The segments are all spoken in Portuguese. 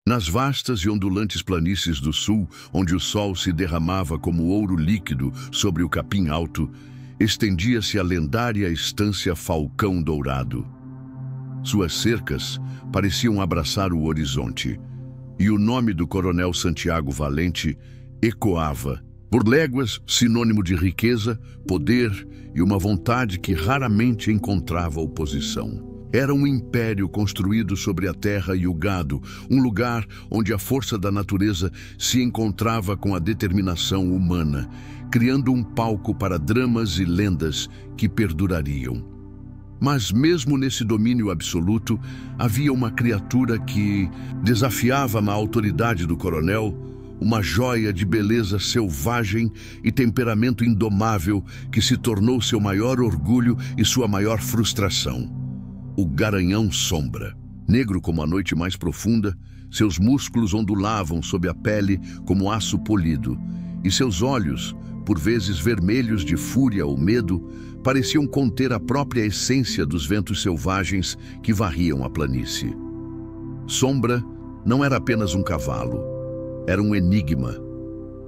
Nas vastas e ondulantes planícies do sul, onde o sol se derramava como ouro líquido sobre o capim alto, estendia-se a lendária estância Falcão Dourado. Suas cercas pareciam abraçar o horizonte, e o nome do coronel Santiago Valente ecoava, por léguas, sinônimo de riqueza, poder e uma vontade que raramente encontrava oposição. Era um império construído sobre a terra e o gado, um lugar onde a força da natureza se encontrava com a determinação humana, criando um palco para dramas e lendas que perdurariam. Mas mesmo nesse domínio absoluto, havia uma criatura que desafiava a autoridade do coronel, uma joia de beleza selvagem e temperamento indomável que se tornou seu maior orgulho e sua maior frustração. O Garanhão Sombra. Negro como a noite mais profunda, seus músculos ondulavam sob a pele como aço polido, e seus olhos, por vezes vermelhos de fúria ou medo, pareciam conter a própria essência dos ventos selvagens que varriam a planície. Sombra não era apenas um cavalo, era um enigma.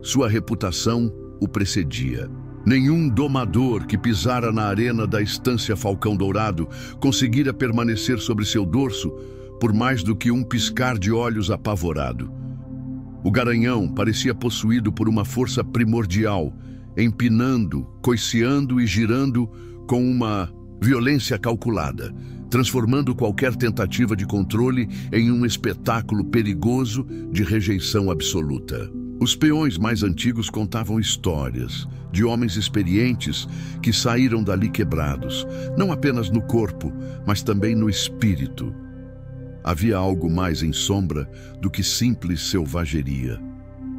Sua reputação o precedia. Nenhum domador que pisara na arena da estância Falcão Dourado conseguira permanecer sobre seu dorso por mais do que um piscar de olhos apavorado. O Garanhão parecia possuído por uma força primordial, empinando, coiceando e girando com uma violência calculada, transformando qualquer tentativa de controle em um espetáculo perigoso de rejeição absoluta. Os peões mais antigos contavam histórias de homens experientes que saíram dali quebrados, não apenas no corpo, mas também no espírito. Havia algo mais em Sombra do que simples selvageria,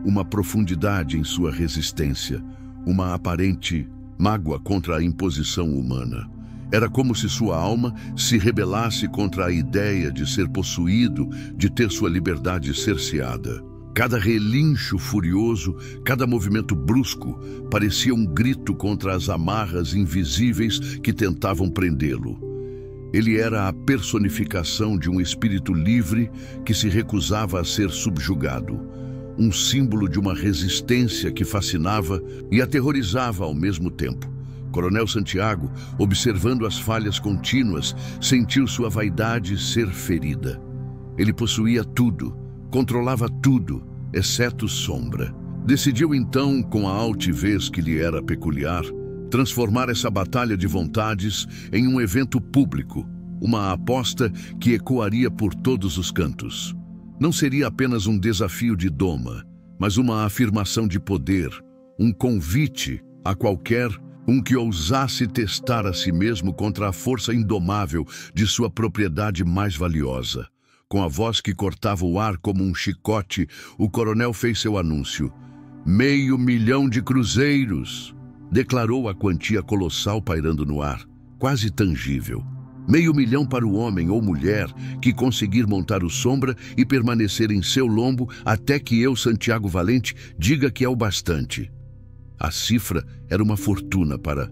uma profundidade em sua resistência, uma aparente mágoa contra a imposição humana. Era como se sua alma se rebelasse contra a ideia de ser possuído, de ter sua liberdade cerceada. Cada relincho furioso, cada movimento brusco, parecia um grito contra as amarras invisíveis que tentavam prendê-lo. Ele era a personificação de um espírito livre que se recusava a ser subjugado. Um símbolo de uma resistência que fascinava e aterrorizava ao mesmo tempo. Coronel Santiago, observando as falhas contínuas, sentiu sua vaidade ser ferida. Ele possuía tudo, controlava tudo, exceto Sombra. Decidiu então, com a altivez que lhe era peculiar, transformar essa batalha de vontades em um evento público, uma aposta que ecoaria por todos os cantos. Não seria apenas um desafio de doma, mas uma afirmação de poder, um convite a qualquer um que ousasse testar a si mesmo contra a força indomável de sua propriedade mais valiosa. Com a voz que cortava o ar como um chicote, o coronel fez seu anúncio. 500 mil de cruzeiros! Declarou a quantia colossal pairando no ar, quase tangível. 500 mil para o homem ou mulher que conseguir montar o Sombra e permanecer em seu lombo até que eu, Santiago Valente, diga que é o bastante. A cifra era uma fortuna para...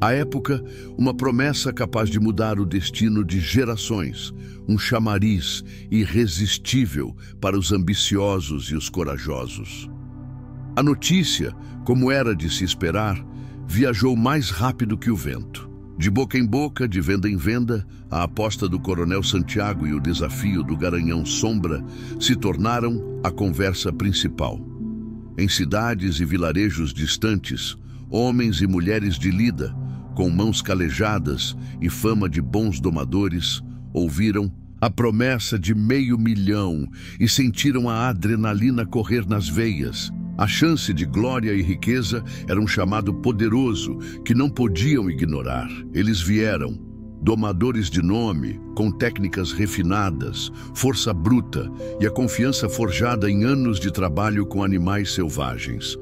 À época, uma promessa capaz de mudar o destino de gerações, um chamariz irresistível para os ambiciosos e os corajosos. A notícia, como era de se esperar, viajou mais rápido que o vento. De boca em boca, de venda em venda, a aposta do coronel Santiago e o desafio do Garanhão Sombra se tornaram a conversa principal. Em cidades e vilarejos distantes, homens e mulheres de lida, com mãos calejadas e fama de bons domadores, ouviram a promessa de 500 mil e sentiram a adrenalina correr nas veias. A chance de glória e riqueza era um chamado poderoso que não podiam ignorar. Eles vieram, domadores de nome, com técnicas refinadas, força bruta e a confiança forjada em anos de trabalho com animais selvagens.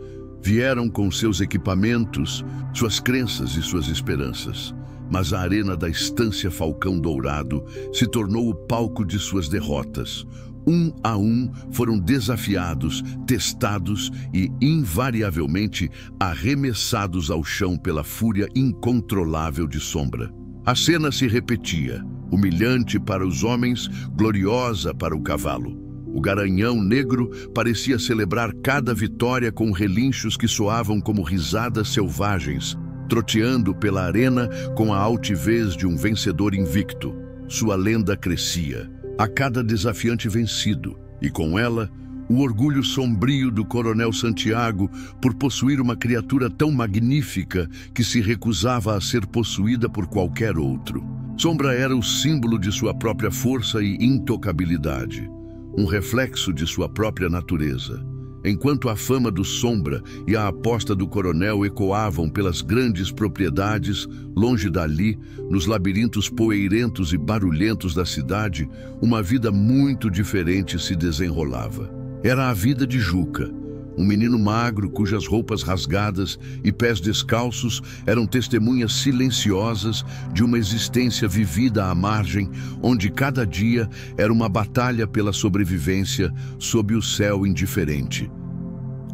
Vieram com seus equipamentos, suas crenças e suas esperanças. Mas a arena da estância Falcão Dourado se tornou o palco de suas derrotas. Um a um foram desafiados, testados e, invariavelmente, arremessados ao chão pela fúria incontrolável de Sombra. A cena se repetia, humilhante para os homens, gloriosa para o cavalo. O garanhão negro parecia celebrar cada vitória com relinchos que soavam como risadas selvagens, troteando pela arena com a altivez de um vencedor invicto. Sua lenda crescia, a cada desafiante vencido, e com ela, o orgulho sombrio do Coronel Santiago por possuir uma criatura tão magnífica que se recusava a ser possuída por qualquer outro. Sombra era o símbolo de sua própria força e intocabilidade, um reflexo de sua própria natureza. Enquanto a fama do Sombra e a aposta do coronel ecoavam pelas grandes propriedades, longe dali, nos labirintos poeirentos e barulhentos da cidade, uma vida muito diferente se desenrolava. Era a vida de Juca, um menino magro cujas roupas rasgadas e pés descalços eram testemunhas silenciosas de uma existência vivida à margem, onde cada dia era uma batalha pela sobrevivência sob o céu indiferente.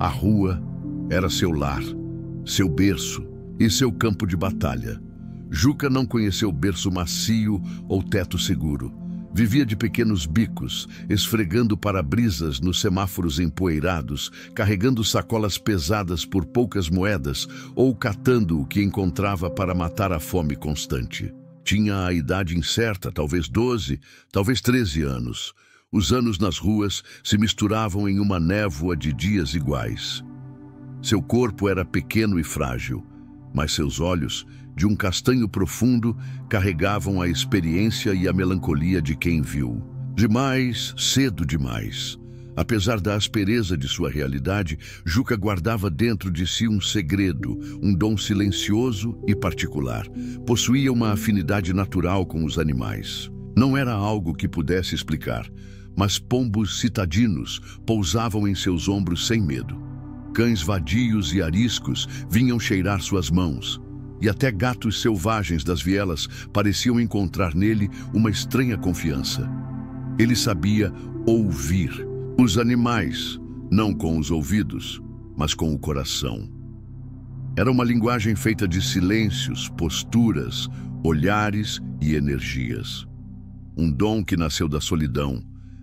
A rua era seu lar, seu berço e seu campo de batalha. Juca não conheceu berço macio ou teto seguro. Vivia de pequenos bicos, esfregando para-brisas nos semáforos empoeirados, carregando sacolas pesadas por poucas moedas ou catando o que encontrava para matar a fome constante. Tinha a idade incerta, talvez 12, talvez 13 anos. Os anos nas ruas se misturavam em uma névoa de dias iguais. Seu corpo era pequeno e frágil, mas seus olhos, de um castanho profundo, carregavam a experiência e a melancolia de quem viu. Demais, cedo demais. Apesar da aspereza de sua realidade, Juca guardava dentro de si um segredo, um dom silencioso e particular. Possuía uma afinidade natural com os animais. Não era algo que pudesse explicar, mas pombos citadinos pousavam em seus ombros sem medo. Cães vadios e ariscos vinham cheirar suas mãos. E até gatos selvagens das vielas pareciam encontrar nele uma estranha confiança. Ele sabia ouvir os animais, não com os ouvidos, mas com o coração. Era uma linguagem feita de silêncios, posturas, olhares e energias. Um dom que nasceu da solidão,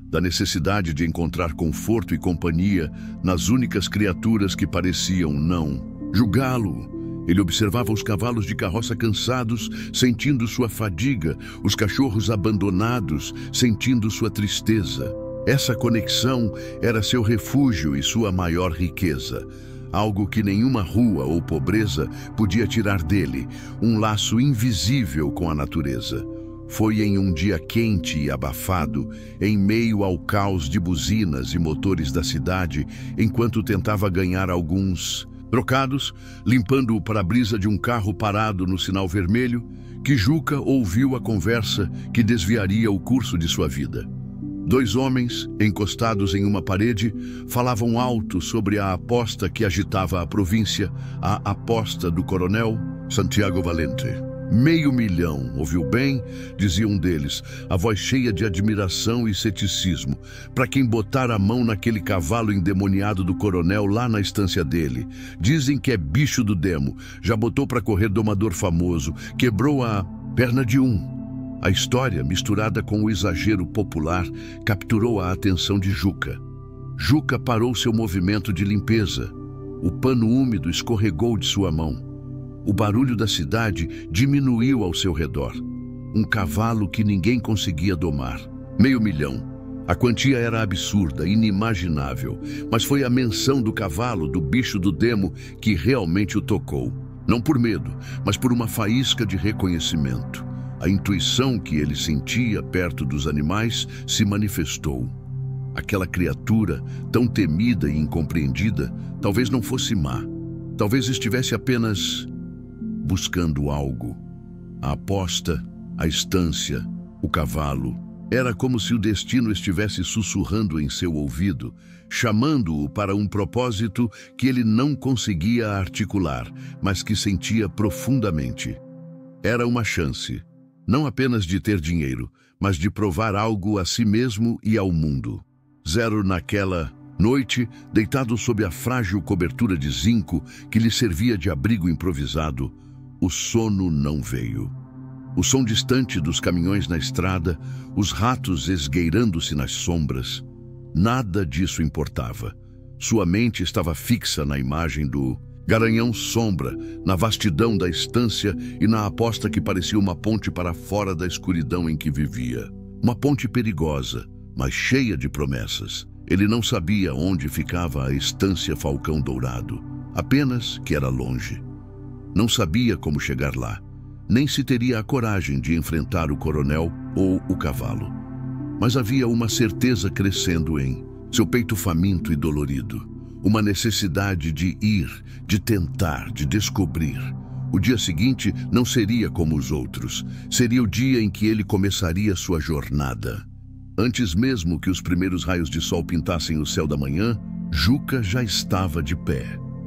da necessidade de encontrar conforto e companhia nas únicas criaturas que pareciam não julgá-lo. Ele observava os cavalos de carroça cansados, sentindo sua fadiga, os cachorros abandonados, sentindo sua tristeza. Essa conexão era seu refúgio e sua maior riqueza. Algo que nenhuma rua ou pobreza podia tirar dele, um laço invisível com a natureza. Foi em um dia quente e abafado, em meio ao caos de buzinas e motores da cidade, enquanto tentava ganhar alguns trocados, limpando o para-brisa de um carro parado no sinal vermelho, que Juca ouviu a conversa que desviaria o curso de sua vida. Dois homens, encostados em uma parede, falavam alto sobre a aposta que agitava a província, a aposta do coronel Santiago Valente. 500 mil, ouviu bem? Dizia um deles, a voz cheia de admiração e ceticismo, para quem botar a mão naquele cavalo endemoniado do coronel lá na estância dele. Dizem que é bicho do demo, já botou para correr domador famoso, quebrou a perna de um. A história, misturada com o exagero popular, capturou a atenção de Juca. Juca parou seu movimento de limpeza. O pano úmido escorregou de sua mão. O barulho da cidade diminuiu ao seu redor. Um cavalo que ninguém conseguia domar. 500 mil. A quantia era absurda, inimaginável, mas foi a menção do cavalo, do bicho do demo, que realmente o tocou. Não por medo, mas por uma faísca de reconhecimento. A intuição que ele sentia perto dos animais se manifestou. Aquela criatura, tão temida e incompreendida, talvez não fosse má. Talvez estivesse apenas buscando algo. A aposta, a estância, o cavalo. Era como se o destino estivesse sussurrando em seu ouvido, chamando-o para um propósito que ele não conseguia articular, mas que sentia profundamente. Era uma chance, não apenas de ter dinheiro, mas de provar algo a si mesmo e ao mundo. Zero naquela noite, deitado sob a frágil cobertura de zinco que lhe servia de abrigo improvisado, o sono não veio. O som distante dos caminhões na estrada, os ratos esgueirando-se nas sombras. Nada disso importava. Sua mente estava fixa na imagem do garanhão sombra, na vastidão da estância e na aposta que parecia uma ponte para fora da escuridão em que vivia. Uma ponte perigosa, mas cheia de promessas. Ele não sabia onde ficava a estância Falcão Dourado, apenas que era longe. Não sabia como chegar lá, nem se teria a coragem de enfrentar o coronel ou o cavalo. Mas havia uma certeza crescendo em seu peito faminto e dolorido. Uma necessidade de ir, de tentar, de descobrir. O dia seguinte não seria como os outros. Seria o dia em que ele começaria sua jornada. Antes mesmo que os primeiros raios de sol pintassem o céu da manhã, Juca já estava de pé.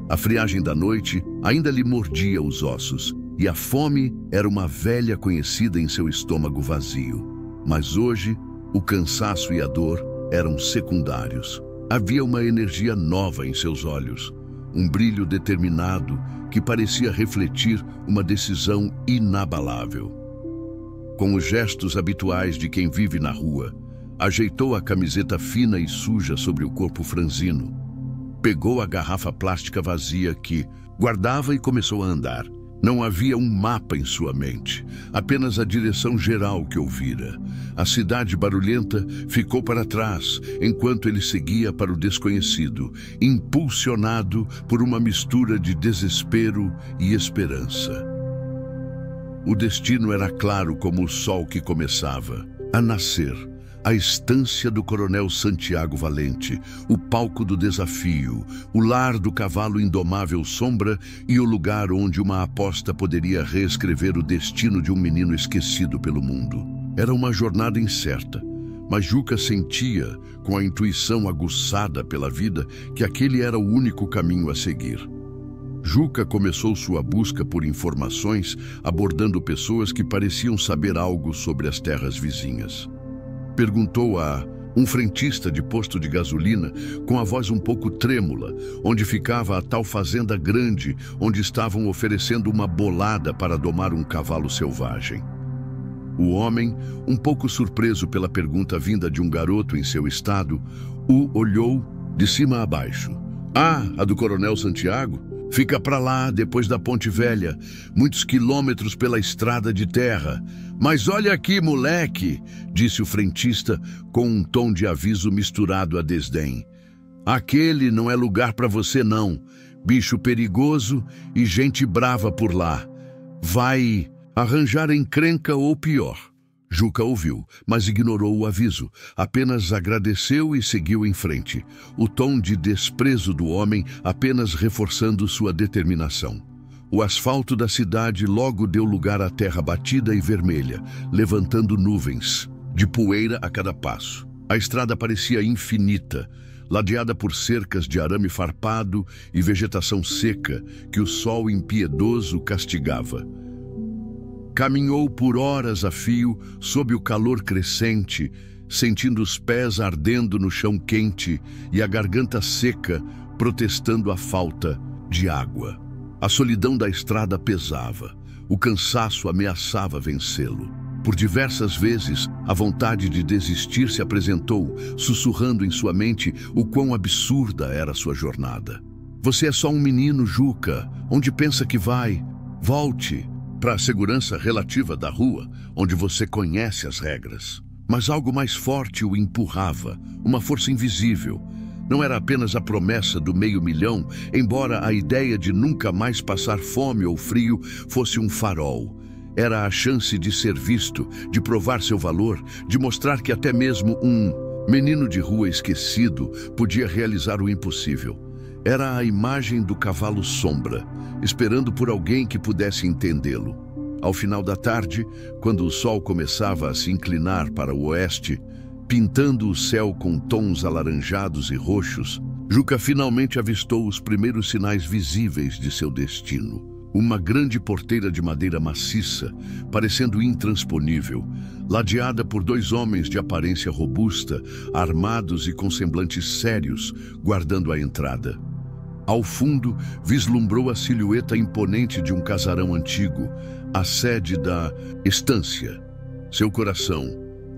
A friagem da noite ainda lhe mordia os ossos, e a fome era uma velha conhecida em seu estômago vazio. Mas hoje, o cansaço e a dor eram secundários. Havia uma energia nova em seus olhos, um brilho determinado que parecia refletir uma decisão inabalável. Com os gestos habituais de quem vive na rua, ajeitou a camiseta fina e suja sobre o corpo franzino, pegou a garrafa plástica vazia que guardava e começou a andar. Não havia um mapa em sua mente, apenas a direção geral que ouvira. A cidade barulhenta ficou para trás, enquanto ele seguia para o desconhecido, impulsionado por uma mistura de desespero e esperança. O destino era claro como o sol que começava a nascer. A estância do coronel Santiago Valente, o palco do desafio, o lar do cavalo indomável Sombra e o lugar onde uma aposta poderia reescrever o destino de um menino esquecido pelo mundo. Era uma jornada incerta, mas Juca sentia, com a intuição aguçada pela vida, que aquele era o único caminho a seguir. Juca começou sua busca por informações, abordando pessoas que pareciam saber algo sobre as terras vizinhas. Perguntou a um frentista de posto de gasolina, com a voz um pouco trêmula, onde ficava a tal fazenda grande, onde estavam oferecendo uma bolada para domar um cavalo selvagem. O homem, um pouco surpreso pela pergunta vinda de um garoto em seu estado, o olhou de cima a baixo. Ah, a do Coronel Santiago? Fica para lá, depois da Ponte Velha, muitos quilômetros pela estrada de terra. Mas olha aqui, moleque, disse o frentista com um tom de aviso misturado a desdém. Aquele não é lugar para você não. Bicho perigoso e gente brava por lá. Vai arranjar encrenca ou pior. Juca ouviu, mas ignorou o aviso. Apenas agradeceu e seguiu em frente. O tom de desprezo do homem apenas reforçando sua determinação. O asfalto da cidade logo deu lugar à terra batida e vermelha, levantando nuvens de poeira a cada passo. A estrada parecia infinita, ladeada por cercas de arame farpado e vegetação seca que o sol impiedoso castigava. Caminhou por horas a fio, sob o calor crescente, sentindo os pés ardendo no chão quente e a garganta seca, protestando a falta de água. A solidão da estrada pesava, o cansaço ameaçava vencê-lo. Por diversas vezes, a vontade de desistir se apresentou, sussurrando em sua mente o quão absurda era sua jornada. Você é só um menino, Juca. Onde pensa que vai? Volte para a segurança relativa da rua, onde você conhece as regras. Mas algo mais forte o empurrava, uma força invisível. Não era apenas a promessa do 500.000, embora a ideia de nunca mais passar fome ou frio fosse um farol. Era a chance de ser visto, de provar seu valor, de mostrar que até mesmo um menino de rua esquecido podia realizar o impossível. Era a imagem do cavalo Sombra, esperando por alguém que pudesse entendê-lo. Ao final da tarde, quando o sol começava a se inclinar para o oeste, pintando o céu com tons alaranjados e roxos, Juca finalmente avistou os primeiros sinais visíveis de seu destino. Uma grande porteira de madeira maciça, parecendo intransponível, ladeada por 2 homens de aparência robusta, armados e com semblantes sérios, guardando a entrada. Ao fundo, vislumbrou a silhueta imponente de um casarão antigo, a sede da estância. Seu coração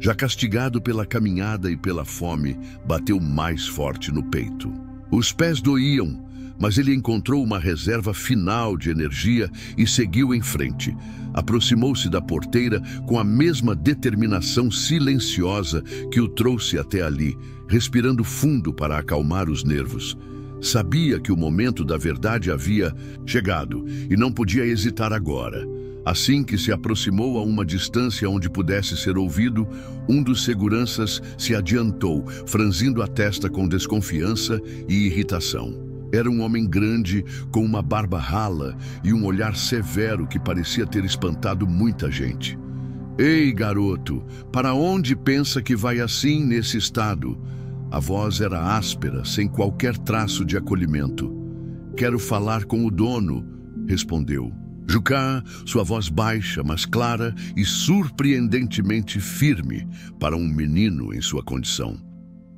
Já castigado pela caminhada e pela fome, bateu mais forte no peito. Os pés doíam, mas ele encontrou uma reserva final de energia e seguiu em frente. Aproximou-se da porteira com a mesma determinação silenciosa que o trouxe até ali, respirando fundo para acalmar os nervos. Sabia que o momento da verdade havia chegado e não podia hesitar agora. Assim que se aproximou a uma distância onde pudesse ser ouvido, um dos seguranças se adiantou, franzindo a testa com desconfiança e irritação. Era um homem grande, com uma barba rala e um olhar severo que parecia ter espantado muita gente. "Ei, garoto, para onde pensa que vai assim nesse estado?" A voz era áspera, sem qualquer traço de acolhimento. "Quero falar com o dono", respondeu. Jucá, sua voz baixa, mas clara e surpreendentemente firme para um menino em sua condição.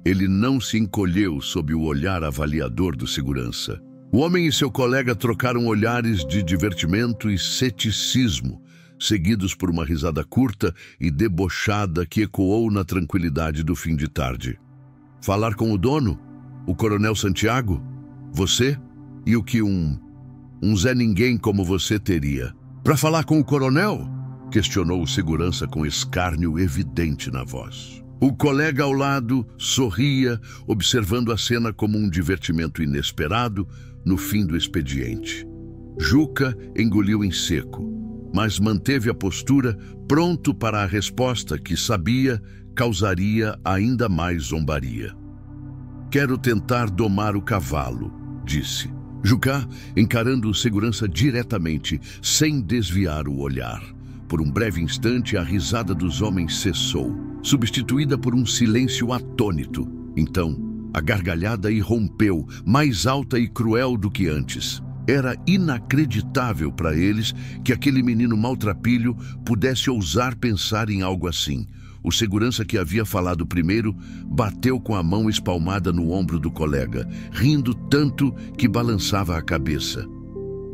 Ele não se encolheu sob o olhar avaliador do segurança. O homem e seu colega trocaram olhares de divertimento e ceticismo, seguidos por uma risada curta e debochada que ecoou na tranquilidade do fim de tarde. "Falar com o dono? O Coronel Santiago? Você? E o que um Zé Ninguém como você teria?" "Para falar com o coronel?" questionou o segurança com escárnio evidente na voz. O colega ao lado sorria, observando a cena como um divertimento inesperado no fim do expediente. Juca engoliu em seco, mas manteve a postura, pronto para a resposta que sabia causaria ainda mais zombaria. "Quero tentar domar o cavalo", disse. Jucá, encarando o segurança diretamente, sem desviar o olhar. Por um breve instante, a risada dos homens cessou, substituída por um silêncio atônito. Então, a gargalhada irrompeu, mais alta e cruel do que antes. Era inacreditável para eles que aquele menino maltrapilho pudesse ousar pensar em algo assim. O segurança que havia falado primeiro bateu com a mão espalmada no ombro do colega, rindo tanto que balançava a cabeça.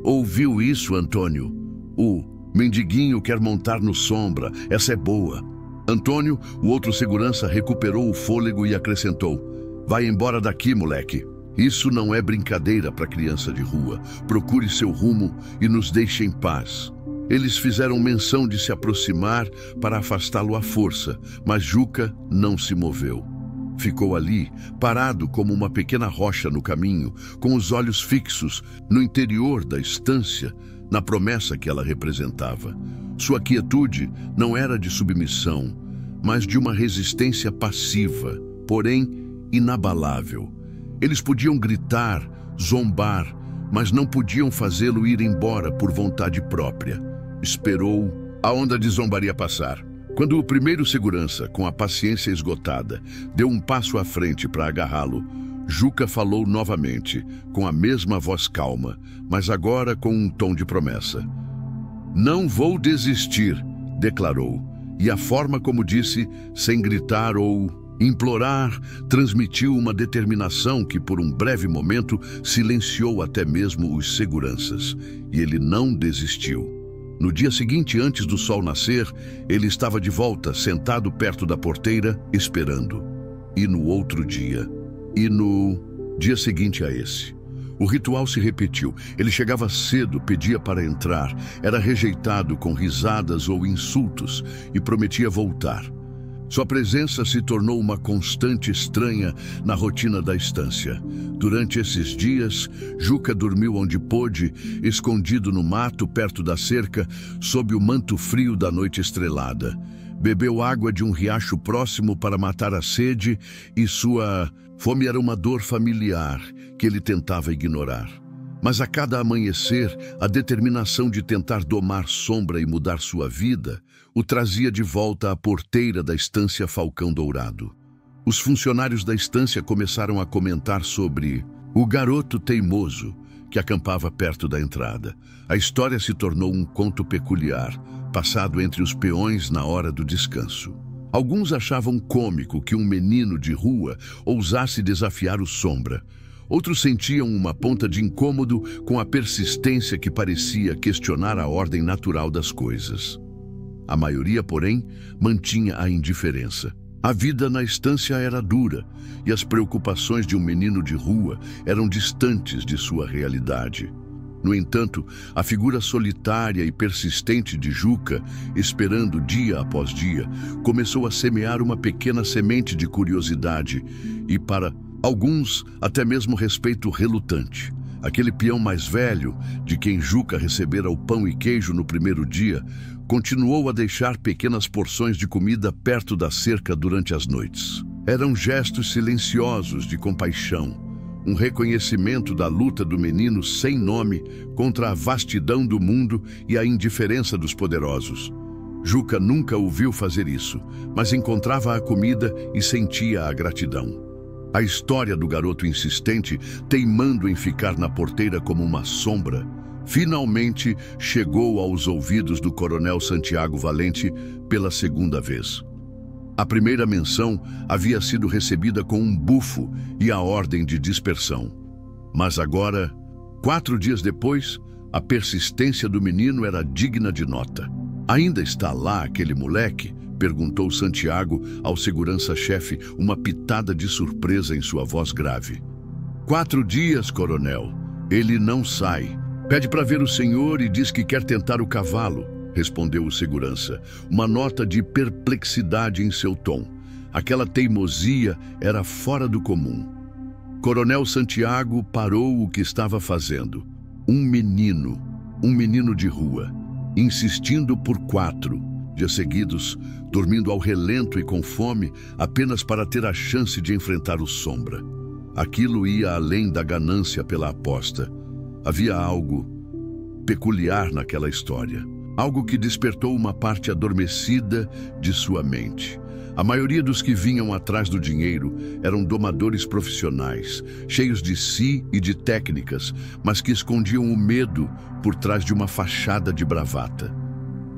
"Ouviu isso, Antônio? O mendiguinho quer montar no Sombra, essa é boa." Antônio, o outro segurança, recuperou o fôlego e acrescentou: "Vai embora daqui, moleque. Isso não é brincadeira para criança de rua. Procure seu rumo e nos deixe em paz." Eles fizeram menção de se aproximar para afastá-lo à força, mas Juca não se moveu. Ficou ali, parado como uma pequena rocha no caminho, com os olhos fixos no interior da estância, na promessa que ela representava. Sua quietude não era de submissão, mas de uma resistência passiva, porém inabalável. Eles podiam gritar, zombar, mas não podiam fazê-lo ir embora por vontade própria. Esperou a onda de zombaria passar. Quando o primeiro segurança, com a paciência esgotada, deu um passo à frente para agarrá-lo, Juca falou novamente, com a mesma voz calma, mas agora com um tom de promessa. "Não vou desistir", declarou, e a forma como disse, sem gritar ou implorar, transmitiu uma determinação que por um breve momento silenciou até mesmo os seguranças, e ele não desistiu. No dia seguinte, antes do sol nascer, ele estava de volta, sentado perto da porteira, esperando. E no outro dia, e no dia seguinte a esse, o ritual se repetiu. Ele chegava cedo, pedia para entrar, era rejeitado com risadas ou insultos e prometia voltar. Sua presença se tornou uma constante estranha na rotina da estância. Durante esses dias, Juca dormiu onde pôde, escondido no mato perto da cerca, sob o manto frio da noite estrelada. Bebeu água de um riacho próximo para matar a sede e sua fome era uma dor familiar que ele tentava ignorar. Mas a cada amanhecer, a determinação de tentar domar Sombra e mudar sua vida o trazia de volta à porteira da estância Falcão Dourado. Os funcionários da estância começaram a comentar sobre o garoto teimoso que acampava perto da entrada. A história se tornou um conto peculiar, passado entre os peões na hora do descanso. Alguns achavam cômico que um menino de rua ousasse desafiar o Sombra. Outros sentiam uma ponta de incômodo com a persistência que parecia questionar a ordem natural das coisas. A maioria, porém, mantinha a indiferença. A vida na estância era dura e as preocupações de um menino de rua eram distantes de sua realidade. No entanto, a figura solitária e persistente de Juca, esperando dia após dia, começou a semear uma pequena semente de curiosidade e, para alguns, até mesmo respeito relutante. Aquele peão mais velho, de quem Juca recebera o pão e queijo no primeiro dia, continuou a deixar pequenas porções de comida perto da cerca durante as noites. Eram gestos silenciosos de compaixão, um reconhecimento da luta do menino sem nome contra a vastidão do mundo e a indiferença dos poderosos. Juca nunca o viu fazer isso, mas encontrava a comida e sentia a gratidão. A história do garoto insistente, teimando em ficar na porteira como uma sombra, finalmente chegou aos ouvidos do coronel Santiago Valente pela segunda vez. A primeira menção havia sido recebida com um bufo e a ordem de dispersão. Mas agora, 4 dias depois, a persistência do menino era digna de nota. "Ainda está lá aquele moleque?" perguntou Santiago ao segurança-chefe, uma pitada de surpresa em sua voz grave. 4 dias, coronel. Ele não sai. Pede para ver o senhor e diz que quer tentar o cavalo, respondeu o segurança, uma nota de perplexidade em seu tom. Aquela teimosia era fora do comum. Coronel Santiago parou o que estava fazendo. Um menino de rua, insistindo por 4 dias seguidos, dormindo ao relento e com fome, apenas para ter a chance de enfrentar o Sombra. Aquilo ia além da ganância pela aposta. Havia algo peculiar naquela história. Algo que despertou uma parte adormecida de sua mente. A maioria dos que vinham atrás do dinheiro eram domadores profissionais, cheios de si e de técnicas, mas que escondiam o medo por trás de uma fachada de bravata.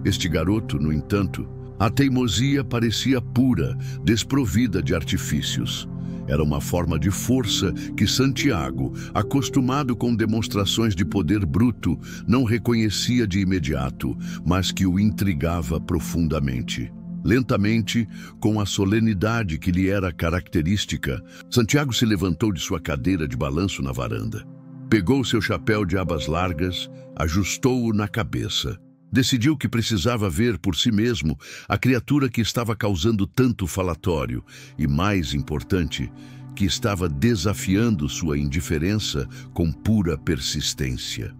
Este garoto, no entanto, a teimosia parecia pura, desprovida de artifícios. Era uma forma de força que Santiago, acostumado com demonstrações de poder bruto, não reconhecia de imediato, mas que o intrigava profundamente. Lentamente, com a solenidade que lhe era característica, Santiago se levantou de sua cadeira de balanço na varanda. Pegou seu chapéu de abas largas, ajustou-o na cabeça. Decidiu que precisava ver por si mesmo a criatura que estava causando tanto falatório e, mais importante, que estava desafiando sua indiferença com pura persistência.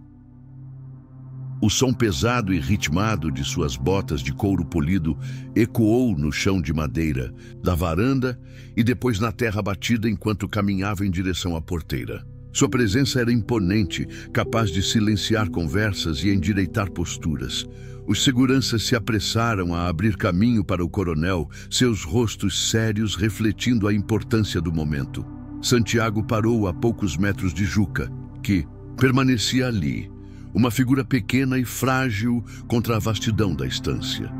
O som pesado e ritmado de suas botas de couro polido ecoou no chão de madeira da varanda e depois na terra batida enquanto caminhava em direção à porteira. Sua presença era imponente, capaz de silenciar conversas e endireitar posturas. Os seguranças se apressaram a abrir caminho para o coronel, seus rostos sérios refletindo a importância do momento. Santiago parou a poucos metros de Juca, que permanecia ali, uma figura pequena e frágil contra a vastidão da estância.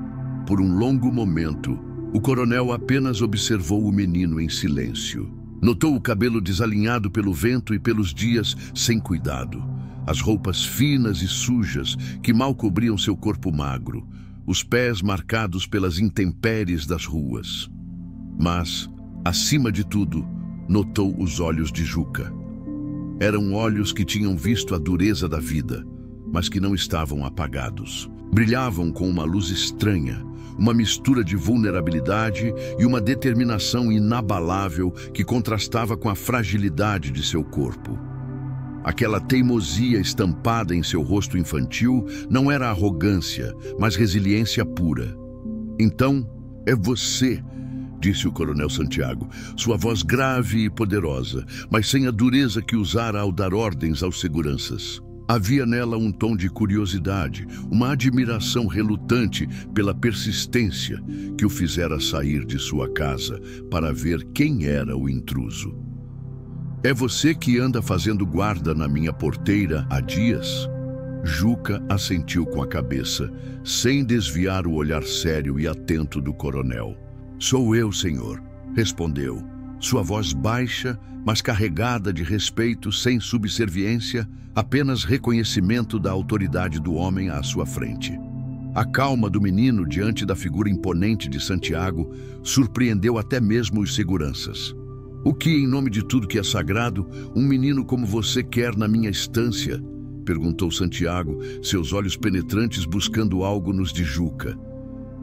Por um longo momento, o coronel apenas observou o menino em silêncio. Notou o cabelo desalinhado pelo vento e pelos dias sem cuidado, as roupas finas e sujas que mal cobriam seu corpo magro, os pés marcados pelas intempéries das ruas. Mas, acima de tudo, notou os olhos de Juca. Eram olhos que tinham visto a dureza da vida, mas que não estavam apagados. Brilhavam com uma luz estranha, uma mistura de vulnerabilidade e uma determinação inabalável que contrastava com a fragilidade de seu corpo. Aquela teimosia estampada em seu rosto infantil não era arrogância, mas resiliência pura. "Então, é você", disse o coronel Santiago, sua voz grave e poderosa, mas sem a dureza que usara ao dar ordens aos seguranças. Havia nela um tom de curiosidade, uma admiração relutante pela persistência que o fizera sair de sua casa para ver quem era o intruso. "É você que anda fazendo guarda na minha porteira há dias?" Juca assentiu com a cabeça, sem desviar o olhar sério e atento do coronel. "Sou eu, senhor", respondeu, sua voz baixa, mas carregada de respeito, sem subserviência, apenas reconhecimento da autoridade do homem à sua frente. A calma do menino diante da figura imponente de Santiago surpreendeu até mesmo os seguranças. "O que, em nome de tudo que é sagrado, um menino como você quer na minha estância?" perguntou Santiago, seus olhos penetrantes buscando algo nos de Juca.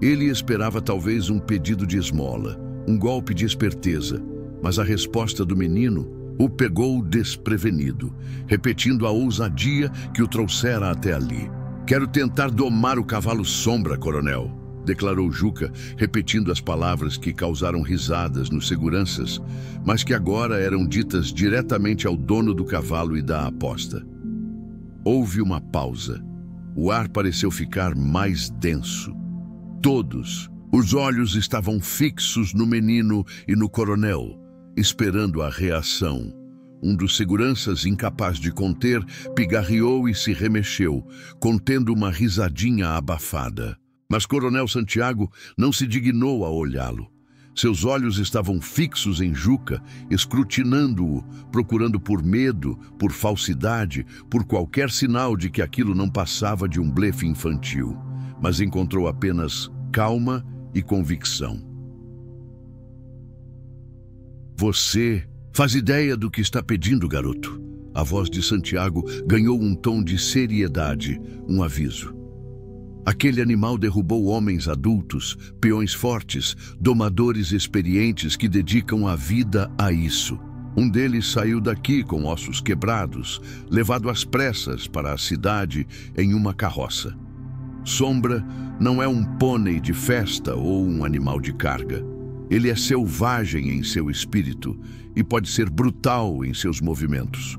Ele esperava talvez um pedido de esmola, um golpe de esperteza, mas a resposta do menino o pegou desprevenido, repetindo a ousadia que o trouxera até ali. "Quero tentar domar o cavalo Sombra, coronel", declarou Juca, repetindo as palavras que causaram risadas nos seguranças, mas que agora eram ditas diretamente ao dono do cavalo e da aposta. Houve uma pausa. O ar pareceu ficar mais denso. Todos, os olhos estavam fixos no menino e no coronel, esperando a reação. Um dos seguranças, incapaz de conter, pigarreou e se remexeu, contendo uma risadinha abafada. Mas Coronel Santiago não se dignou a olhá-lo. Seus olhos estavam fixos em Juca, escrutinando-o, procurando por medo, por falsidade, por qualquer sinal de que aquilo não passava de um blefe infantil, mas encontrou apenas calma e convicção. "Você faz ideia do que está pedindo, garoto?" A voz de Santiago ganhou um tom de seriedade, um aviso. "Aquele animal derrubou homens adultos, peões fortes, domadores experientes que dedicam a vida a isso. Um deles saiu daqui com ossos quebrados, levado às pressas para a cidade em uma carroça. Sombra não é um pônei de festa ou um animal de carga. Ele é selvagem em seu espírito e pode ser brutal em seus movimentos.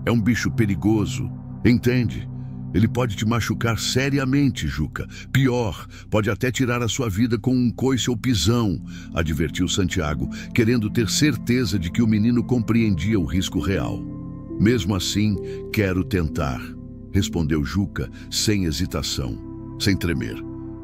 É um bicho perigoso, entende? Ele pode te machucar seriamente, Juca. Pior, pode até tirar a sua vida com um coice ou pisão", advertiu Santiago, querendo ter certeza de que o menino compreendia o risco real. "Mesmo assim, quero tentar", respondeu Juca, sem hesitação, sem tremer.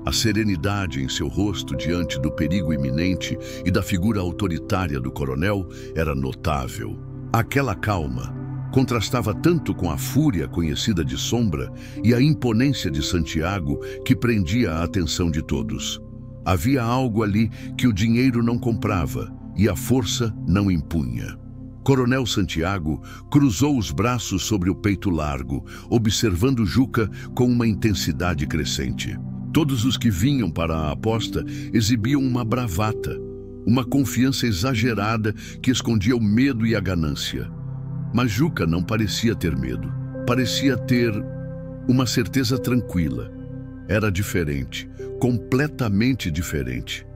A serenidade em seu rosto diante do perigo iminente e da figura autoritária do coronel era notável. Aquela calma contrastava tanto com a fúria conhecida de Sombra e a imponência de Santiago que prendia a atenção de todos. Havia algo ali que o dinheiro não comprava e a força não impunha. Coronel Santiago cruzou os braços sobre o peito largo, observando Juca com uma intensidade crescente. Todos os que vinham para a aposta exibiam uma bravata, uma confiança exagerada que escondia o medo e a ganância. Mas Juca não parecia ter medo. Parecia ter uma certeza tranquila. Era diferente, completamente diferente.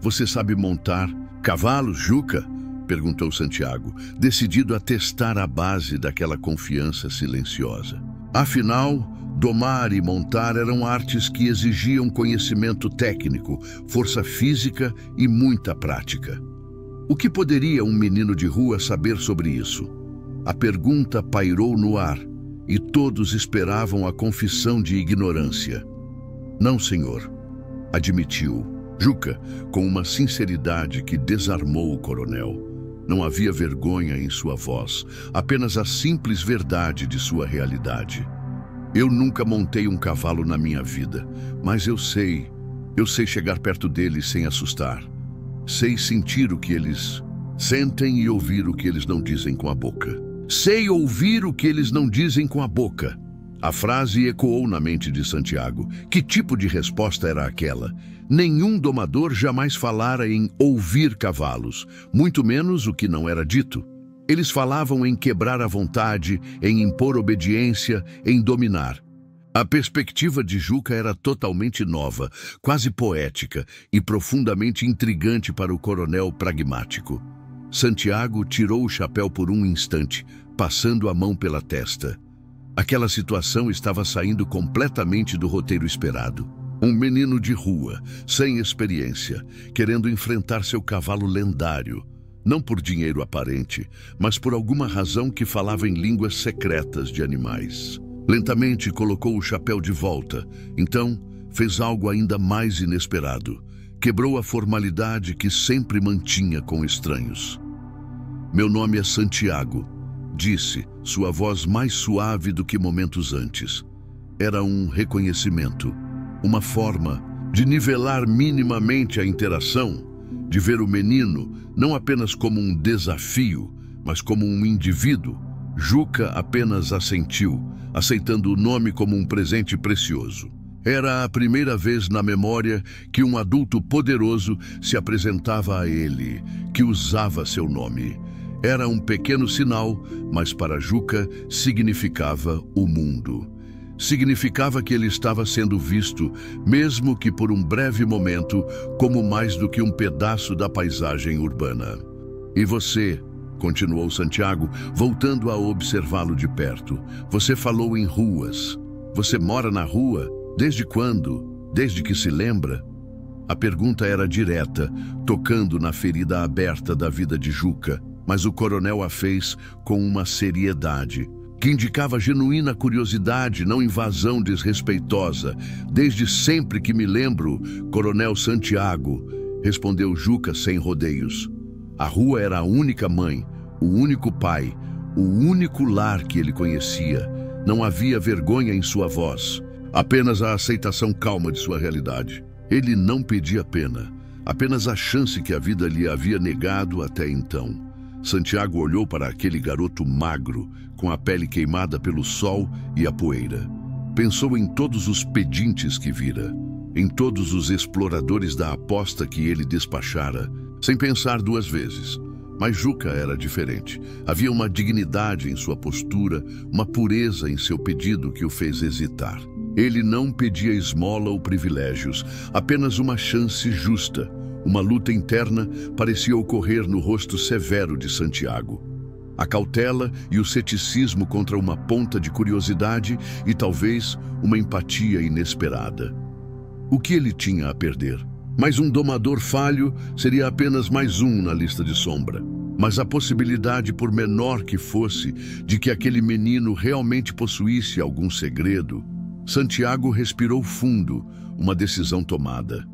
"Você sabe montar cavalos, Juca?" perguntou Santiago, decidido a testar a base daquela confiança silenciosa. Afinal, domar e montar eram artes que exigiam conhecimento técnico, força física e muita prática. O que poderia um menino de rua saber sobre isso? A pergunta pairou no ar e todos esperavam a confissão de ignorância. "Não, senhor", admitiu Juca, com uma sinceridade que desarmou o coronel. Não havia vergonha em sua voz, apenas a simples verdade de sua realidade. "Eu nunca montei um cavalo na minha vida, mas eu sei chegar perto deles sem assustar. Sei sentir o que eles sentem e ouvir o que eles não dizem com a boca. Sei ouvir o que eles não dizem com a boca." A frase ecoou na mente de Santiago. Que tipo de resposta era aquela? Nenhum domador jamais falara em ouvir cavalos, muito menos o que não era dito. Eles falavam em quebrar a vontade, em impor obediência, em dominar. A perspectiva de Juca era totalmente nova, quase poética e profundamente intrigante para o coronel pragmático. Santiago tirou o chapéu por um instante, passando a mão pela testa. Aquela situação estava saindo completamente do roteiro esperado. Um menino de rua, sem experiência, querendo enfrentar seu cavalo lendário, não por dinheiro aparente, mas por alguma razão que falava em línguas secretas de animais. Lentamente colocou o chapéu de volta, então fez algo ainda mais inesperado. Quebrou a formalidade que sempre mantinha com estranhos. "Meu nome é Santiago", disse, sua voz mais suave do que momentos antes. Era um reconhecimento. uma forma de nivelar minimamente a interação, de ver o menino não apenas como um desafio, mas como um indivíduo. Juca apenas assentiu, aceitando o nome como um presente precioso. Era a primeira vez na memória que um adulto poderoso se apresentava a ele, que usava seu nome. Era um pequeno sinal, mas para Juca significava o mundo. Significava que ele estava sendo visto, mesmo que por um breve momento, como mais do que um pedaço da paisagem urbana. E você, continuou Santiago, voltando a observá-lo de perto, você falou em ruas. Você mora na rua? Desde quando? Desde que se lembra? A pergunta era direta, tocando na ferida aberta da vida de Juca, mas o coronel a fez com uma seriedade que indicava genuína curiosidade, não invasão desrespeitosa. Desde sempre que me lembro, Coronel Santiago, respondeu Juca sem rodeios. A rua era a única mãe, o único pai, o único lar que ele conhecia. Não havia vergonha em sua voz, apenas a aceitação calma de sua realidade. Ele não pedia pena, apenas a chance que a vida lhe havia negado até então. Santiago olhou para aquele garoto magro, com a pele queimada pelo sol e a poeira. Pensou em todos os pedintes que vira, em todos os exploradores da aposta que ele despachara, sem pensar duas vezes. Mas Juca era diferente. Havia uma dignidade em sua postura, uma pureza em seu pedido que o fez hesitar. Ele não pedia esmola ou privilégios, apenas uma chance justa. Uma luta interna parecia ocorrer no rosto severo de Santiago. A cautela e o ceticismo contra uma ponta de curiosidade e talvez uma empatia inesperada. O que ele tinha a perder? Mais um domador falho seria apenas mais um na lista de sombra. Mas a possibilidade, por menor que fosse, de que aquele menino realmente possuísse algum segredo. Santiago respirou fundo, uma decisão tomada.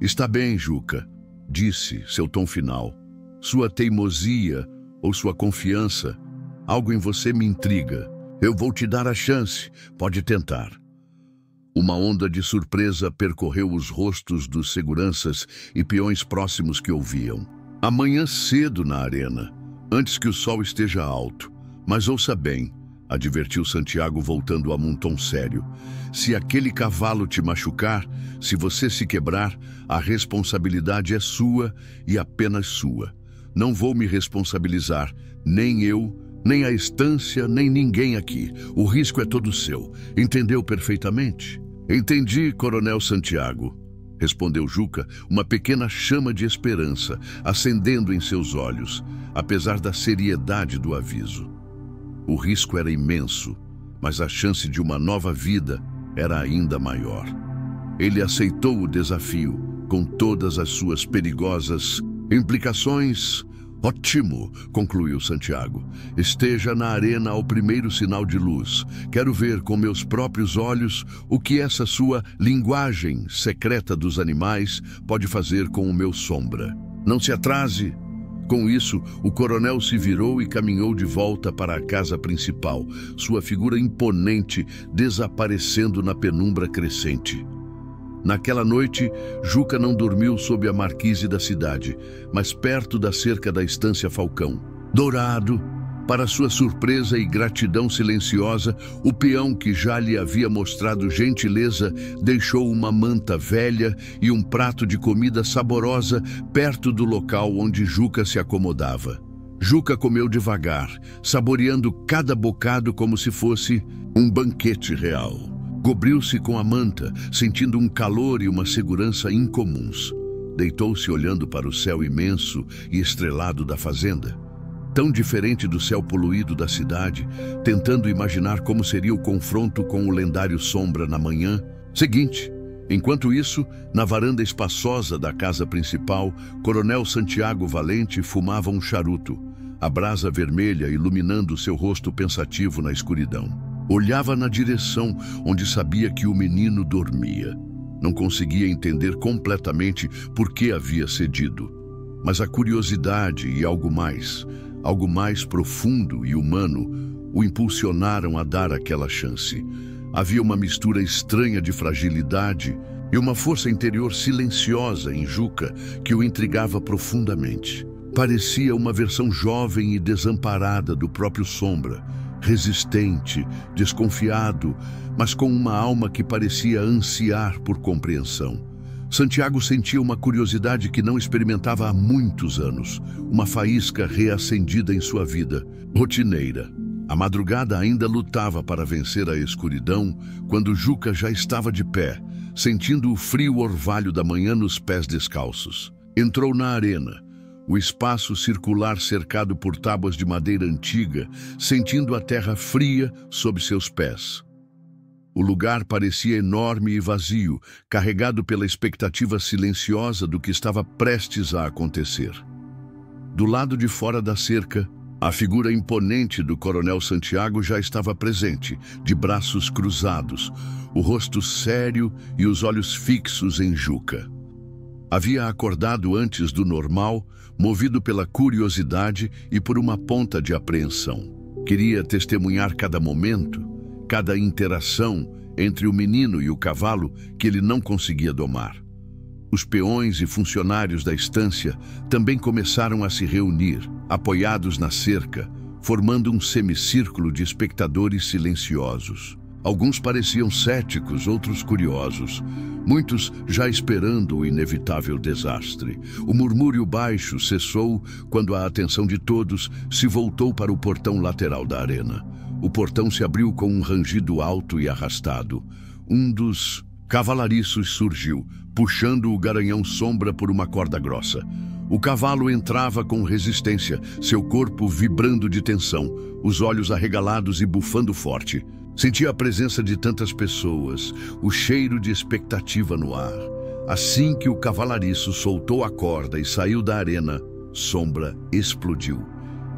Está bem, Juca, disse, seu tom final. Sua teimosia ou sua confiança, algo em você me intriga. Eu vou te dar a chance, pode tentar. Uma onda de surpresa percorreu os rostos dos seguranças e peões próximos que ouviam. Amanhã cedo na arena, antes que o sol esteja alto. Mas ouça bem, advertiu Santiago voltando a um tom sério. Se aquele cavalo te machucar, se você se quebrar, a responsabilidade é sua e apenas sua. Não vou me responsabilizar, nem eu, nem a estância, nem ninguém aqui. O risco é todo seu. Entendeu perfeitamente? Entendi, Coronel Santiago, respondeu Juca, uma pequena chama de esperança acendendo em seus olhos, apesar da seriedade do aviso. O risco era imenso, mas a chance de uma nova vida era ainda maior. Ele aceitou o desafio, com todas as suas perigosas implicações. Ótimo, concluiu Santiago. Esteja na arena ao primeiro sinal de luz. Quero ver com meus próprios olhos o que essa sua linguagem secreta dos animais pode fazer com o meu sombra. Não se atrase. Com isso, o coronel se virou e caminhou de volta para a casa principal, sua figura imponente desaparecendo na penumbra crescente. Naquela noite, Juca não dormiu sob a marquise da cidade, mas perto da cerca da estância Falcão. Dourado, para sua surpresa e gratidão silenciosa, o peão que já lhe havia mostrado gentileza deixou uma manta velha e um prato de comida saborosa perto do local onde Juca se acomodava. Juca comeu devagar, saboreando cada bocado como se fosse um banquete real. Cobriu-se com a manta, sentindo um calor e uma segurança incomuns. Deitou-se olhando para o céu imenso e estrelado da fazenda, tão diferente do céu poluído da cidade, tentando imaginar como seria o confronto com o lendário Sombra na manhã seguinte. Enquanto isso, na varanda espaçosa da casa principal, Coronel Santiago Valente fumava um charuto, a brasa vermelha iluminando seu rosto pensativo na escuridão. Olhava na direção onde sabia que o menino dormia. Não conseguia entender completamente por que havia cedido. Mas a curiosidade e algo mais profundo e humano, o impulsionaram a dar aquela chance. Havia uma mistura estranha de fragilidade e uma força interior silenciosa em Juca que o intrigava profundamente. Parecia uma versão jovem e desamparada do próprio Sombra, resistente, desconfiado, mas com uma alma que parecia ansiar por compreensão. Santiago sentia uma curiosidade que não experimentava há muitos anos, uma faísca reacendida em sua vida, rotineira. A madrugada ainda lutava para vencer a escuridão, quando Juca já estava de pé, sentindo o frio orvalho da manhã nos pés descalços. Entrou na arena, o espaço circular cercado por tábuas de madeira antiga, sentindo a terra fria sob seus pés. O lugar parecia enorme e vazio, carregado pela expectativa silenciosa do que estava prestes a acontecer. Do lado de fora da cerca, a figura imponente do Coronel Santiago já estava presente, de braços cruzados, o rosto sério e os olhos fixos em Juca. Havia acordado antes do normal, movido pela curiosidade e por uma ponta de apreensão. Queria testemunhar cada momento, cada interação entre o menino e o cavalo que ele não conseguia domar. Os peões e funcionários da estância também começaram a se reunir, apoiados na cerca, formando um semicírculo de espectadores silenciosos. Alguns pareciam céticos, outros curiosos, muitos já esperando o inevitável desastre. O murmúrio baixo cessou quando a atenção de todos se voltou para o portão lateral da arena. O portão se abriu com um rangido alto e arrastado. Um dos cavalariços surgiu, puxando o garanhão Sombra por uma corda grossa. O cavalo entrava com resistência, seu corpo vibrando de tensão, os olhos arregalados e bufando forte. Sentia a presença de tantas pessoas, o cheiro de expectativa no ar. Assim que o cavalariço soltou a corda e saiu da arena, Sombra explodiu.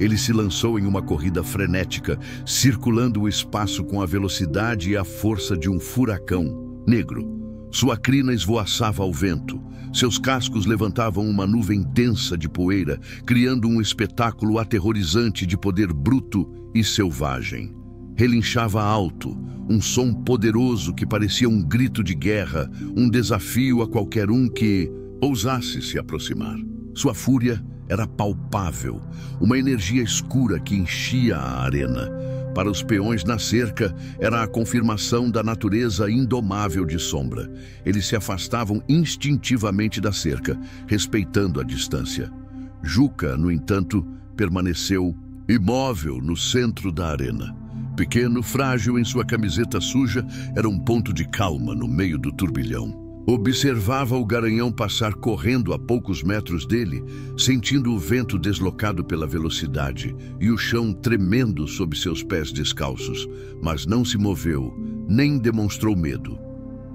Ele se lançou em uma corrida frenética, circulando o espaço com a velocidade e a força de um furacão negro. Sua crina esvoaçava ao vento. Seus cascos levantavam uma nuvem densa de poeira, criando um espetáculo aterrorizante de poder bruto e selvagem. Relinchava alto, um som poderoso que parecia um grito de guerra, um desafio a qualquer um que ousasse se aproximar. Sua fúria era palpável, uma energia escura que enchia a arena. Para os peões na cerca, era a confirmação da natureza indomável de Sombra. Eles se afastavam instintivamente da cerca, respeitando a distância. Juca, no entanto, permaneceu imóvel no centro da arena. Pequeno, frágil em sua camiseta suja, era um ponto de calma no meio do turbilhão. Observava o garanhão passar correndo a poucos metros dele, sentindo o vento deslocado pela velocidade e o chão tremendo sob seus pés descalços, mas não se moveu, nem demonstrou medo.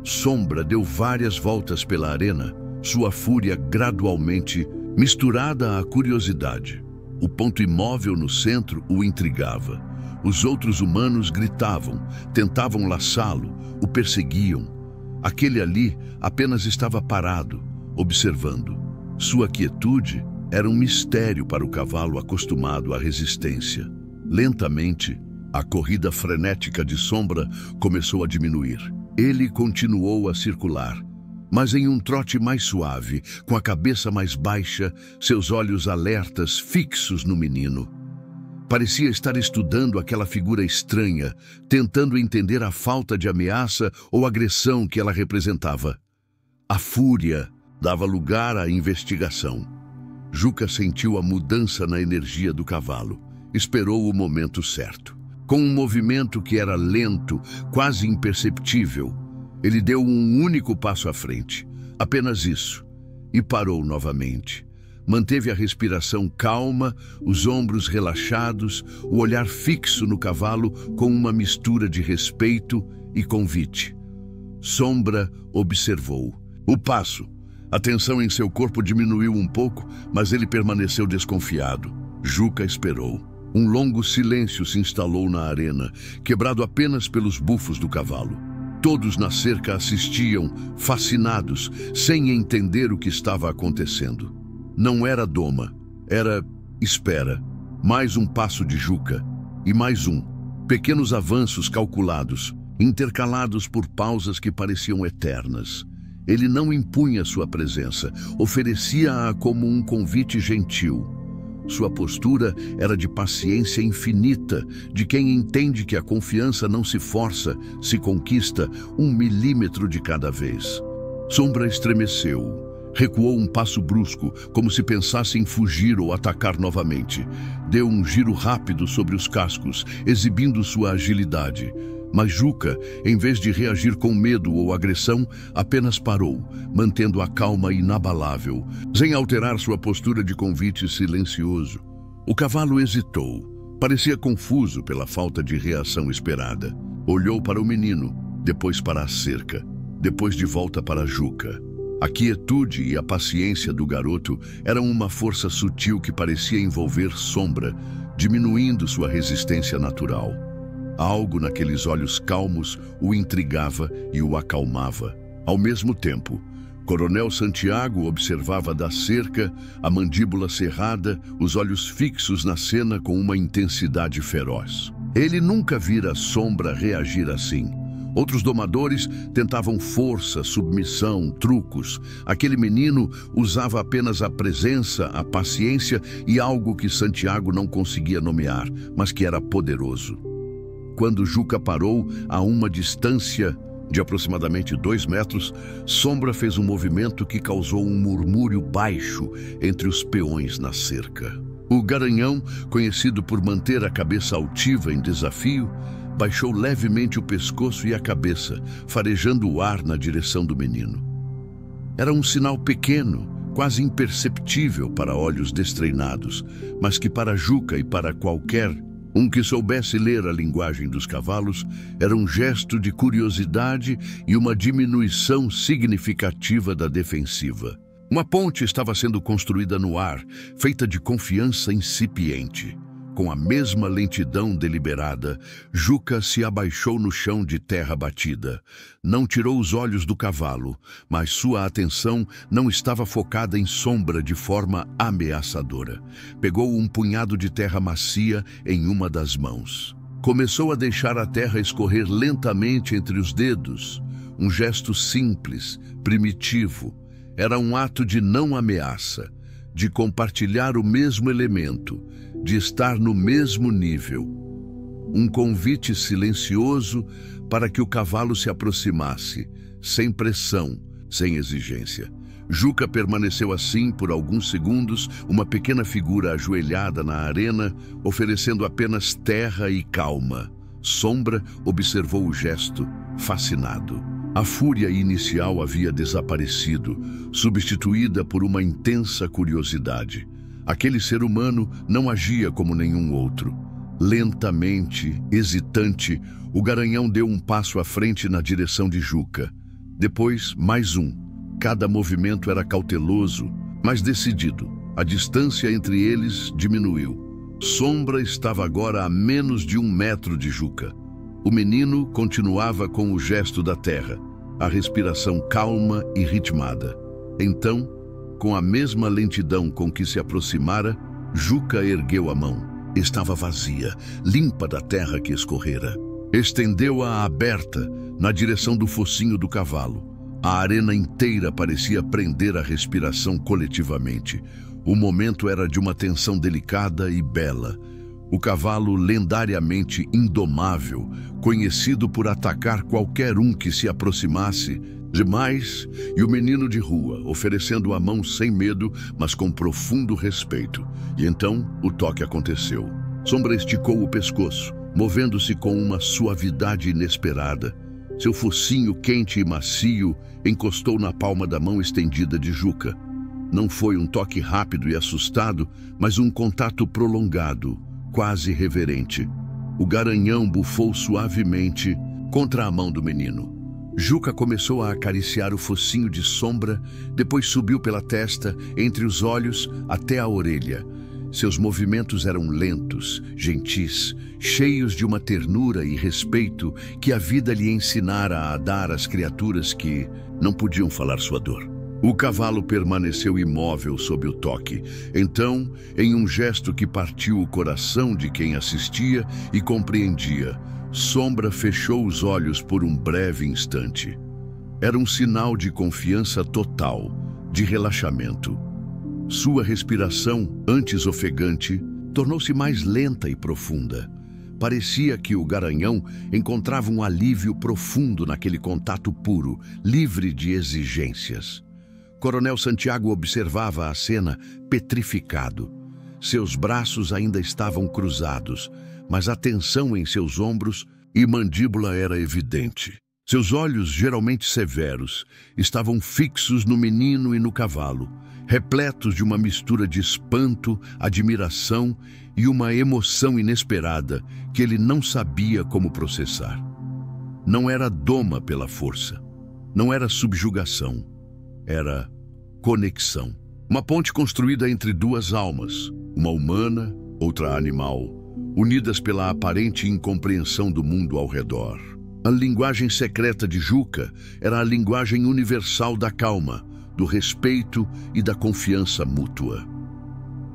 Sombra deu várias voltas pela arena, sua fúria gradualmente misturada à curiosidade. O ponto imóvel no centro o intrigava. Os outros humanos gritavam, tentavam laçá-lo, o perseguiam. Aquele ali apenas estava parado, observando. Sua quietude era um mistério para o cavalo acostumado à resistência. Lentamente, a corrida frenética de Sombra começou a diminuir. Ele continuou a circular, mas em um trote mais suave, com a cabeça mais baixa, seus olhos alertas fixos no menino. Parecia estar estudando aquela figura estranha, tentando entender a falta de ameaça ou agressão que ela representava. A fúria dava lugar à investigação. Juca sentiu a mudança na energia do cavalo. Esperou o momento certo. Com um movimento que era lento, quase imperceptível, ele deu um único passo à frente. Apenas isso. E parou novamente. Manteve a respiração calma, os ombros relaxados, o olhar fixo no cavalo com uma mistura de respeito e convite. Sombra observou. O passo. A tensão em seu corpo diminuiu um pouco, mas ele permaneceu desconfiado. Juca esperou. Um longo silêncio se instalou na arena, quebrado apenas pelos bufos do cavalo. Todos na cerca assistiam, fascinados, sem entender o que estava acontecendo. Não era doma, era espera. Mais um passo de Juca, e mais um. Pequenos avanços calculados, intercalados por pausas que pareciam eternas. Ele não impunha sua presença, oferecia-a como um convite gentil. Sua postura era de paciência infinita, de quem entende que a confiança não se força, se conquista 1 milímetro de cada vez. Sombra estremeceu. Recuou um passo brusco, como se pensasse em fugir ou atacar novamente. Deu um giro rápido sobre os cascos, exibindo sua agilidade. Mas Juca, em vez de reagir com medo ou agressão, apenas parou, mantendo a calma inabalável, sem alterar sua postura de convite silencioso. O cavalo hesitou. Parecia confuso pela falta de reação esperada. Olhou para o menino, depois para a cerca, depois de volta para Juca. A quietude e a paciência do garoto eram uma força sutil que parecia envolver Sombra, diminuindo sua resistência natural. Algo naqueles olhos calmos o intrigava e o acalmava. Ao mesmo tempo, Coronel Santiago observava da cerca, a mandíbula cerrada, os olhos fixos na cena com uma intensidade feroz. Ele nunca vira Sombra reagir assim. Outros domadores tentavam força, submissão, trucos. Aquele menino usava apenas a presença, a paciência e algo que Santiago não conseguia nomear, mas que era poderoso. Quando Juca parou a uma distância de aproximadamente 2 metros, Sombra fez um movimento que causou um murmúrio baixo entre os peões na cerca. O garanhão, conhecido por manter a cabeça altiva em desafio, baixou levemente o pescoço e a cabeça, farejando o ar na direção do menino. Era um sinal pequeno, quase imperceptível para olhos destreinados, mas que para Juca e para qualquer um que soubesse ler a linguagem dos cavalos, era um gesto de curiosidade e uma diminuição significativa da defensiva. Uma ponte estava sendo construída no ar, feita de confiança incipiente. Com a mesma lentidão deliberada, Juca se abaixou no chão de terra batida. Não tirou os olhos do cavalo, mas sua atenção não estava focada em Sombra de forma ameaçadora. Pegou um punhado de terra macia em uma das mãos. Começou a deixar a terra escorrer lentamente entre os dedos. Um gesto simples, primitivo. Era um ato de não ameaça, de compartilhar o mesmo elemento, de estar no mesmo nível. Um convite silencioso para que o cavalo se aproximasse, sem pressão, sem exigência. Juca permaneceu assim por alguns segundos, uma pequena figura ajoelhada na arena, oferecendo apenas terra e calma. Sombra observou o gesto, fascinado. A fúria inicial havia desaparecido, substituída por uma intensa curiosidade. Aquele ser humano não agia como nenhum outro. Lentamente, hesitante, o garanhão deu um passo à frente na direção de Juca. Depois, mais um. Cada movimento era cauteloso, mas decidido. A distância entre eles diminuiu. Sombra estava agora a menos de 1 metro de Juca. O menino continuava com o gesto da terra, a respiração calma e ritmada. Então, com a mesma lentidão com que se aproximara, Juca ergueu a mão. Estava vazia, limpa da terra que escorrera. Estendeu-a aberta, na direção do focinho do cavalo. A arena inteira parecia prender a respiração coletivamente. O momento era de uma tensão delicada e bela. O cavalo lendariamente indomável, conhecido por atacar qualquer um que se aproximasse demais, e o menino de rua, oferecendo a mão sem medo, mas com profundo respeito. E então o toque aconteceu. Sombra esticou o pescoço, movendo-se com uma suavidade inesperada. Seu focinho quente e macio encostou na palma da mão estendida de Juca. Não foi um toque rápido e assustado, mas um contato prolongado, quase reverente. O garanhão bufou suavemente contra a mão do menino. Juca começou a acariciar o focinho de Sombra, depois subiu pela testa, entre os olhos, até a orelha. Seus movimentos eram lentos, gentis, cheios de uma ternura e respeito que a vida lhe ensinara a dar às criaturas que não podiam falar sua dor. O cavalo permaneceu imóvel sob o toque. Então, em um gesto que partiu o coração de quem assistia e compreendia, Sombra fechou os olhos por um breve instante. Era um sinal de confiança total, de relaxamento. Sua respiração, antes ofegante, tornou-se mais lenta e profunda. Parecia que o garanhão encontrava um alívio profundo naquele contato puro, livre de exigências. Coronel Santiago observava a cena petrificado. Seus braços ainda estavam cruzados, mas a tensão em seus ombros e mandíbula era evidente. Seus olhos, geralmente severos, estavam fixos no menino e no cavalo, repletos de uma mistura de espanto, admiração e uma emoção inesperada que ele não sabia como processar. Não era doma pela força, não era subjugação, era conexão. Uma ponte construída entre duas almas, uma humana, outra animal, unidas pela aparente incompreensão do mundo ao redor. A linguagem secreta de Juca era a linguagem universal da calma, do respeito e da confiança mútua.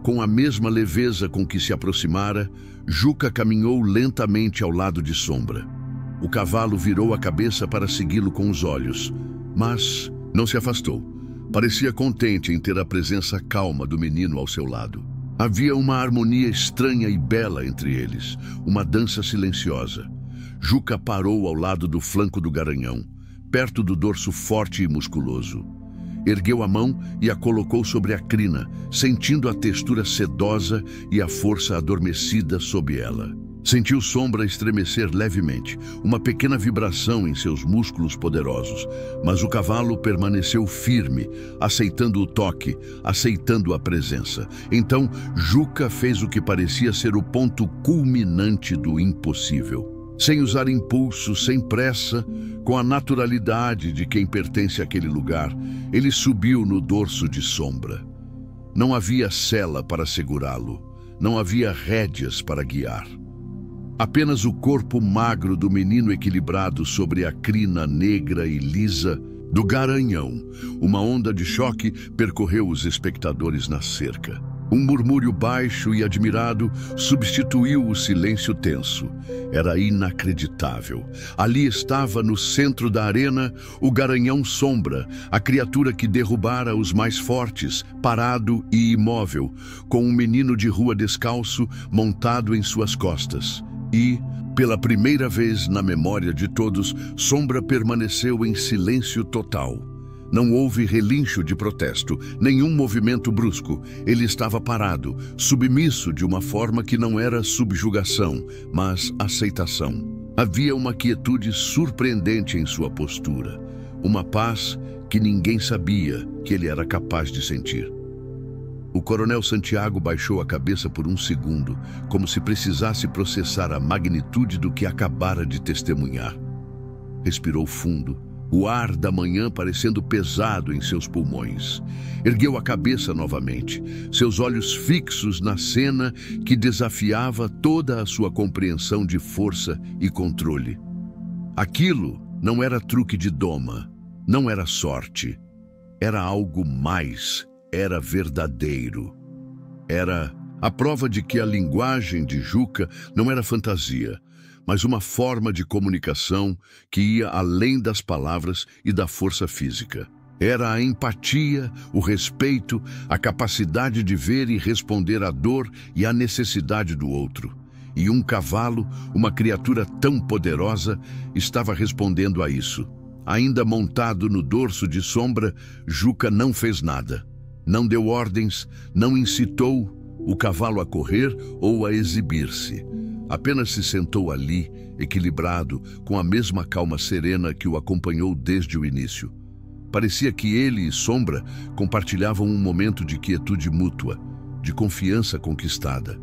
Com a mesma leveza com que se aproximara, Juca caminhou lentamente ao lado de Sombra. O cavalo virou a cabeça para segui-lo com os olhos, mas não se afastou. Parecia contente em ter a presença calma do menino ao seu lado. Havia uma harmonia estranha e bela entre eles, uma dança silenciosa. Juca parou ao lado do flanco do garanhão, perto do dorso forte e musculoso. Ergueu a mão e a colocou sobre a crina, sentindo a textura sedosa e a força adormecida sob ela. Sentiu Sombra estremecer levemente, uma pequena vibração em seus músculos poderosos, mas o cavalo permaneceu firme, aceitando o toque, aceitando a presença. Então, Juca fez o que parecia ser o ponto culminante do impossível. Sem usar impulso, sem pressa, com a naturalidade de quem pertence àquele lugar, ele subiu no dorso de Sombra. Não havia sela para segurá-lo, não havia rédeas para guiar. Apenas o corpo magro do menino equilibrado sobre a crina negra e lisa do garanhão. Uma onda de choque percorreu os espectadores na cerca. Um murmúrio baixo e admirado substituiu o silêncio tenso. Era inacreditável. Ali estava, no centro da arena, o garanhão Sombra, a criatura que derrubara os mais fortes, parado e imóvel, com um menino de rua descalço montado em suas costas. E, pela primeira vez na memória de todos, Sombra permaneceu em silêncio total. Não houve relincho de protesto, nenhum movimento brusco. Ele estava parado, submisso de uma forma que não era subjugação, mas aceitação. Havia uma quietude surpreendente em sua postura, uma paz que ninguém sabia que ele era capaz de sentir. O coronel Santiago baixou a cabeça por um segundo, como se precisasse processar a magnitude do que acabara de testemunhar. Respirou fundo, o ar da manhã parecendo pesado em seus pulmões. Ergueu a cabeça novamente, seus olhos fixos na cena que desafiava toda a sua compreensão de força e controle. Aquilo não era truque de doma, não era sorte, era algo mais, era verdadeiro. Era a prova de que a linguagem de Juca não era fantasia, mas uma forma de comunicação que ia além das palavras e da força física. Era a empatia, o respeito, a capacidade de ver e responder à dor e à necessidade do outro. E um cavalo, uma criatura tão poderosa, estava respondendo a isso. Ainda montado no dorso de Sombra, Juca não fez nada. Não deu ordens, não incitou o cavalo a correr ou a exibir-se. Apenas se sentou ali, equilibrado, com a mesma calma serena que o acompanhou desde o início. Parecia que ele e Sombra compartilhavam um momento de quietude mútua, de confiança conquistada.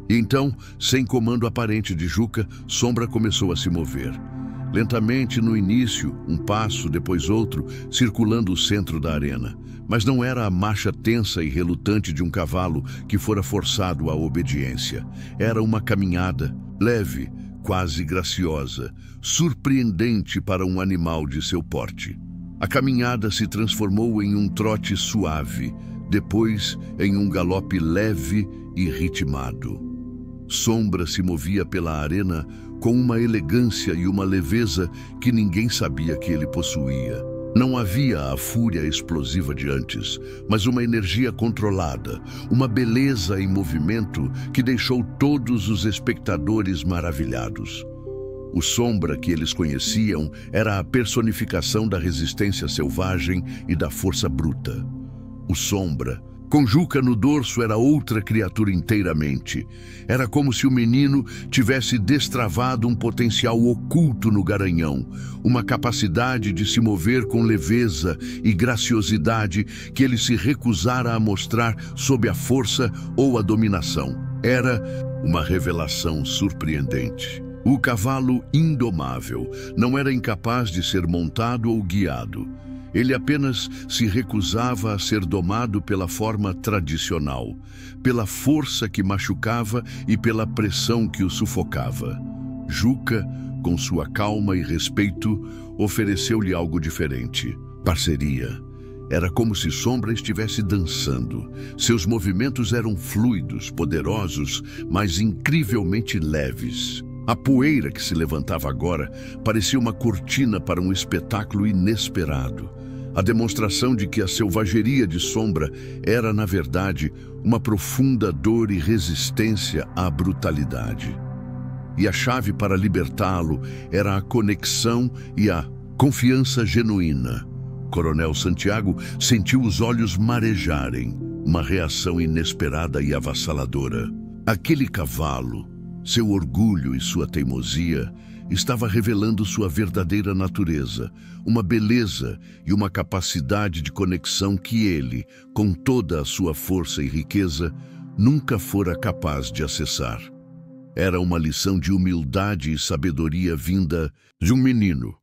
E então, sem comando aparente de Juca, Sombra começou a se mover. Lentamente no início, um passo, depois outro, circulando o centro da arena. Mas não era a marcha tensa e relutante de um cavalo que fora forçado à obediência. Era uma caminhada, leve, quase graciosa, surpreendente para um animal de seu porte. A caminhada se transformou em um trote suave, depois em um galope leve e ritmado. Sombra se movia pela arena com uma elegância e uma leveza que ninguém sabia que ele possuía. Não havia a fúria explosiva de antes, mas uma energia controlada, uma beleza em movimento que deixou todos os espectadores maravilhados. O Sombra que eles conheciam era a personificação da resistência selvagem e da força bruta. O Sombra, com Juca no dorso, era outra criatura inteiramente. Era como se o menino tivesse destravado um potencial oculto no garanhão, uma capacidade de se mover com leveza e graciosidade que ele se recusara a mostrar sob a força ou a dominação. Era uma revelação surpreendente. O cavalo indomável não era incapaz de ser montado ou guiado. Ele apenas se recusava a ser domado pela forma tradicional, pela força que machucava e pela pressão que o sufocava. Juca, com sua calma e respeito, ofereceu-lhe algo diferente: parceria. Era como se Sombra estivesse dançando. Seus movimentos eram fluidos, poderosos, mas incrivelmente leves. A poeira que se levantava agora parecia uma cortina para um espetáculo inesperado. A demonstração de que a selvageria de Sombra era, na verdade, uma profunda dor e resistência à brutalidade. E a chave para libertá-lo era a conexão e a confiança genuína. Coronel Santiago sentiu os olhos marejarem, uma reação inesperada e avassaladora. Aquele cavalo, seu orgulho e sua teimosia, estava revelando sua verdadeira natureza, uma beleza e uma capacidade de conexão que ele, com toda a sua força e riqueza, nunca fora capaz de acessar. Era uma lição de humildade e sabedoria vinda de um menino.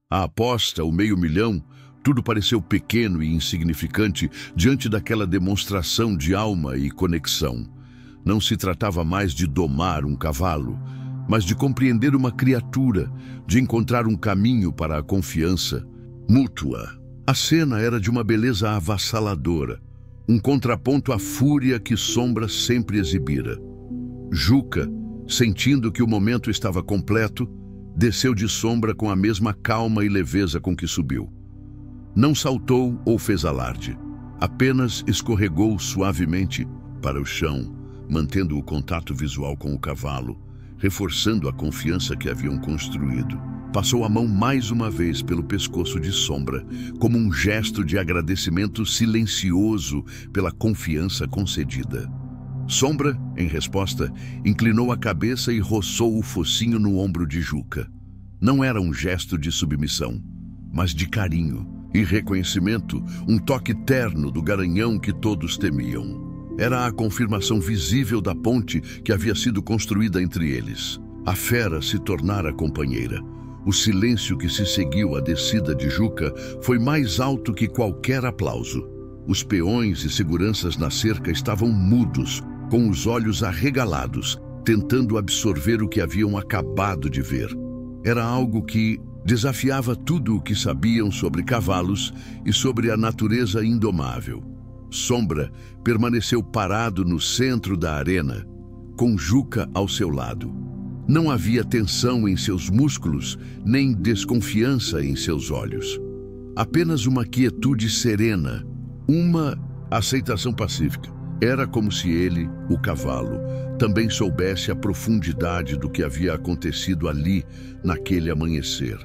A aposta, o $500.000, tudo pareceu pequeno e insignificante diante daquela demonstração de alma e conexão. Não se tratava mais de domar um cavalo, mas de compreender uma criatura, de encontrar um caminho para a confiança mútua. A cena era de uma beleza avassaladora, um contraponto à fúria que Sombra sempre exibira. Juca, sentindo que o momento estava completo, desceu de Sombra com a mesma calma e leveza com que subiu. Não saltou ou fez alarde, apenas escorregou suavemente para o chão, mantendo o contato visual com o cavalo, reforçando a confiança que haviam construído. Passou a mão mais uma vez pelo pescoço de Sombra, como um gesto de agradecimento silencioso pela confiança concedida. Sombra, em resposta, inclinou a cabeça e roçou o focinho no ombro de Juca. Não era um gesto de submissão, mas de carinho e reconhecimento, um toque terno do garanhão que todos temiam. Era a confirmação visível da ponte que havia sido construída entre eles. A fera se tornara companheira. O silêncio que se seguiu à descida de Juca foi mais alto que qualquer aplauso. Os peões e seguranças na cerca estavam mudos, com os olhos arregalados, tentando absorver o que haviam acabado de ver. Era algo que desafiava tudo o que sabiam sobre cavalos e sobre a natureza indomável. Sombra permaneceu parado no centro da arena, com Juca ao seu lado. Não havia tensão em seus músculos, nem desconfiança em seus olhos. Apenas uma quietude serena, uma aceitação pacífica. Era como se ele, o cavalo, também soubesse a profundidade do que havia acontecido ali, naquele amanhecer.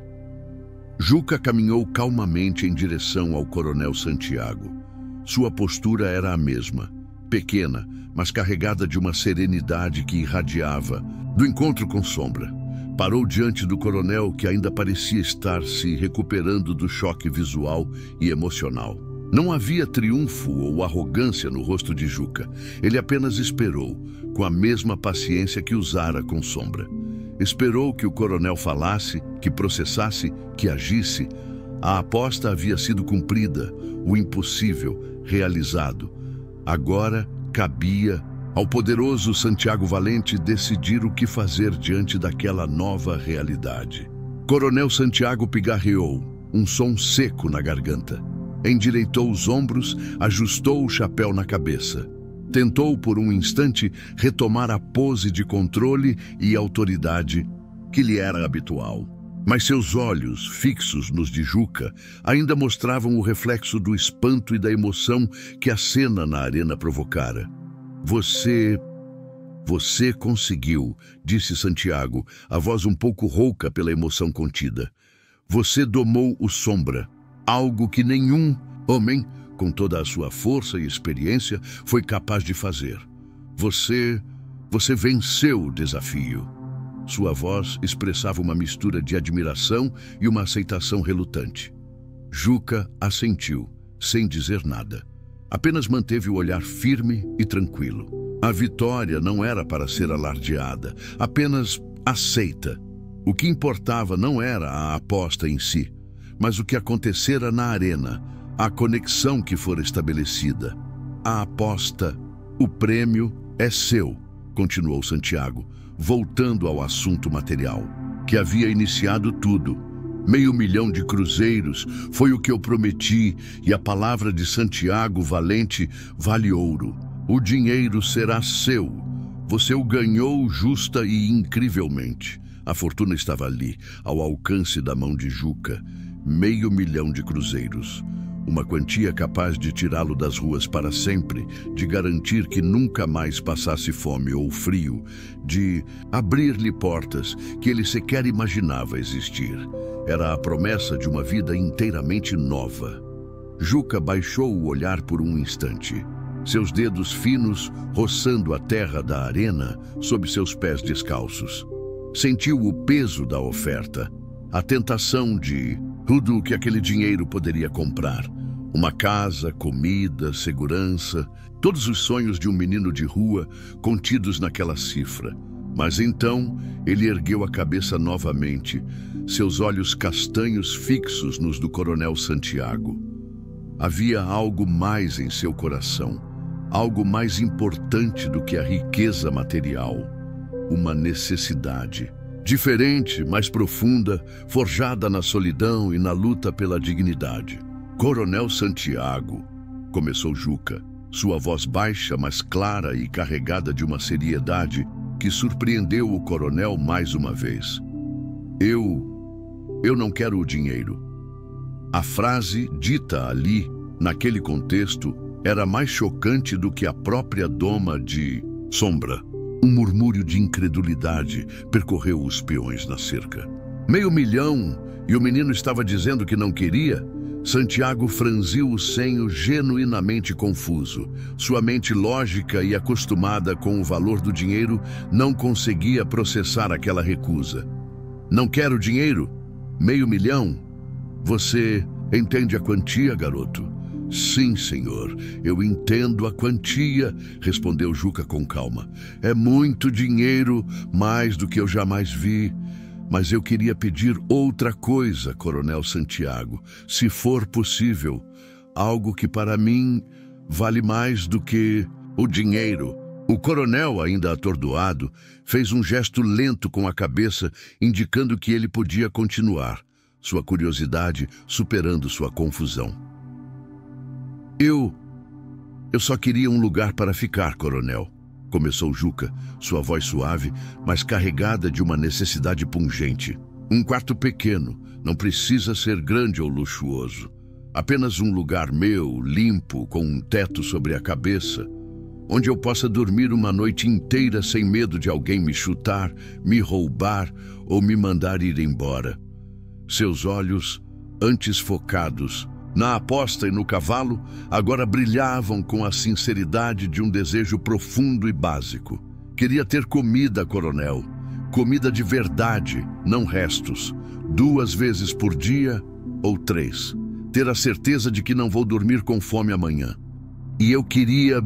Juca caminhou calmamente em direção ao Coronel Santiago. Sua postura era a mesma, pequena, mas carregada de uma serenidade que irradiava do encontro com Sombra. Parou diante do coronel, que ainda parecia estar se recuperando do choque visual e emocional. Não havia triunfo ou arrogância no rosto de Juca. Ele apenas esperou, com a mesma paciência que usara com Sombra. Esperou que o coronel falasse, que processasse, que agisse. A aposta havia sido cumprida, o impossível realizado. Agora cabia ao poderoso Santiago Valente decidir o que fazer diante daquela nova realidade. Coronel Santiago pigarreou, um som seco na garganta. Endireitou os ombros, ajustou o chapéu na cabeça. Tentou por um instante retomar a pose de controle e autoridade, que lhe era habitual. Mas seus olhos, fixos nos de Juca, ainda mostravam o reflexo do espanto e da emoção que a cena na arena provocara. Você conseguiu, disse Santiago, a voz um pouco rouca pela emoção contida. Você domou o Sombra, algo que nenhum homem, com toda a sua força e experiência, foi capaz de fazer. Você venceu o desafio. Sua voz expressava uma mistura de admiração e uma aceitação relutante. Juca assentiu, sem dizer nada. Apenas manteve o olhar firme e tranquilo. A vitória não era para ser alardeada, apenas aceita. O que importava não era a aposta em si, mas o que acontecera na arena, a conexão que fora estabelecida. A aposta, o prêmio é seu, continuou Santiago, voltando ao assunto material, que havia iniciado tudo. 500.000 de cruzeiros foi o que eu prometi, e a palavra de Santiago Valente vale ouro. O dinheiro será seu. Você o ganhou justa e incrivelmente. A fortuna estava ali, ao alcance da mão de Juca. 500.000 de cruzeiros. Uma quantia capaz de tirá-lo das ruas para sempre, de garantir que nunca mais passasse fome ou frio, de abrir-lhe portas que ele sequer imaginava existir. Era a promessa de uma vida inteiramente nova. Juca baixou o olhar por um instante, seus dedos finos roçando a terra da arena sob seus pés descalços. Sentiu o peso da oferta, a tentação de tudo o que aquele dinheiro poderia comprar. Uma casa, comida, segurança, todos os sonhos de um menino de rua contidos naquela cifra. Mas então ele ergueu a cabeça novamente, seus olhos castanhos fixos nos do coronel Santiago. Havia algo mais em seu coração, algo mais importante do que a riqueza material. Uma necessidade, diferente, mais profunda, forjada na solidão e na luta pela dignidade. Coronel Santiago, começou Juca, sua voz baixa, mas clara e carregada de uma seriedade que surpreendeu o coronel mais uma vez. Eu não quero o dinheiro. A frase dita ali, naquele contexto, era mais chocante do que a própria doma de Sombra. Um murmúrio de incredulidade percorreu os peões na cerca. 500.000, e o menino estava dizendo que não queria? Santiago franziu o senho genuinamente confuso. Sua mente lógica e acostumada com o valor do dinheiro não conseguia processar aquela recusa. Não quero dinheiro? 500.000? Você entende a quantia, garoto? Sim, senhor, eu entendo a quantia, respondeu Juca com calma. É muito dinheiro, mais do que eu jamais vi. Mas eu queria pedir outra coisa, Coronel Santiago, se for possível. Algo que para mim vale mais do que o dinheiro. O coronel, ainda atordoado, fez um gesto lento com a cabeça, indicando que ele podia continuar, sua curiosidade superando sua confusão. Eu só queria um lugar para ficar, coronel. Começou Juca, sua voz suave, mas carregada de uma necessidade pungente. Um quarto pequeno, não precisa ser grande ou luxuoso. Apenas um lugar meu, limpo, com um teto sobre a cabeça, onde eu possa dormir uma noite inteira sem medo de alguém me chutar, me roubar ou me mandar ir embora. Seus olhos, antes focados na aposta e no cavalo, agora brilhavam com a sinceridade de um desejo profundo e básico. Queria ter comida, coronel. Comida de verdade, não restos. 2 vezes por dia ou 3. Ter a certeza de que não vou dormir com fome amanhã. E eu queria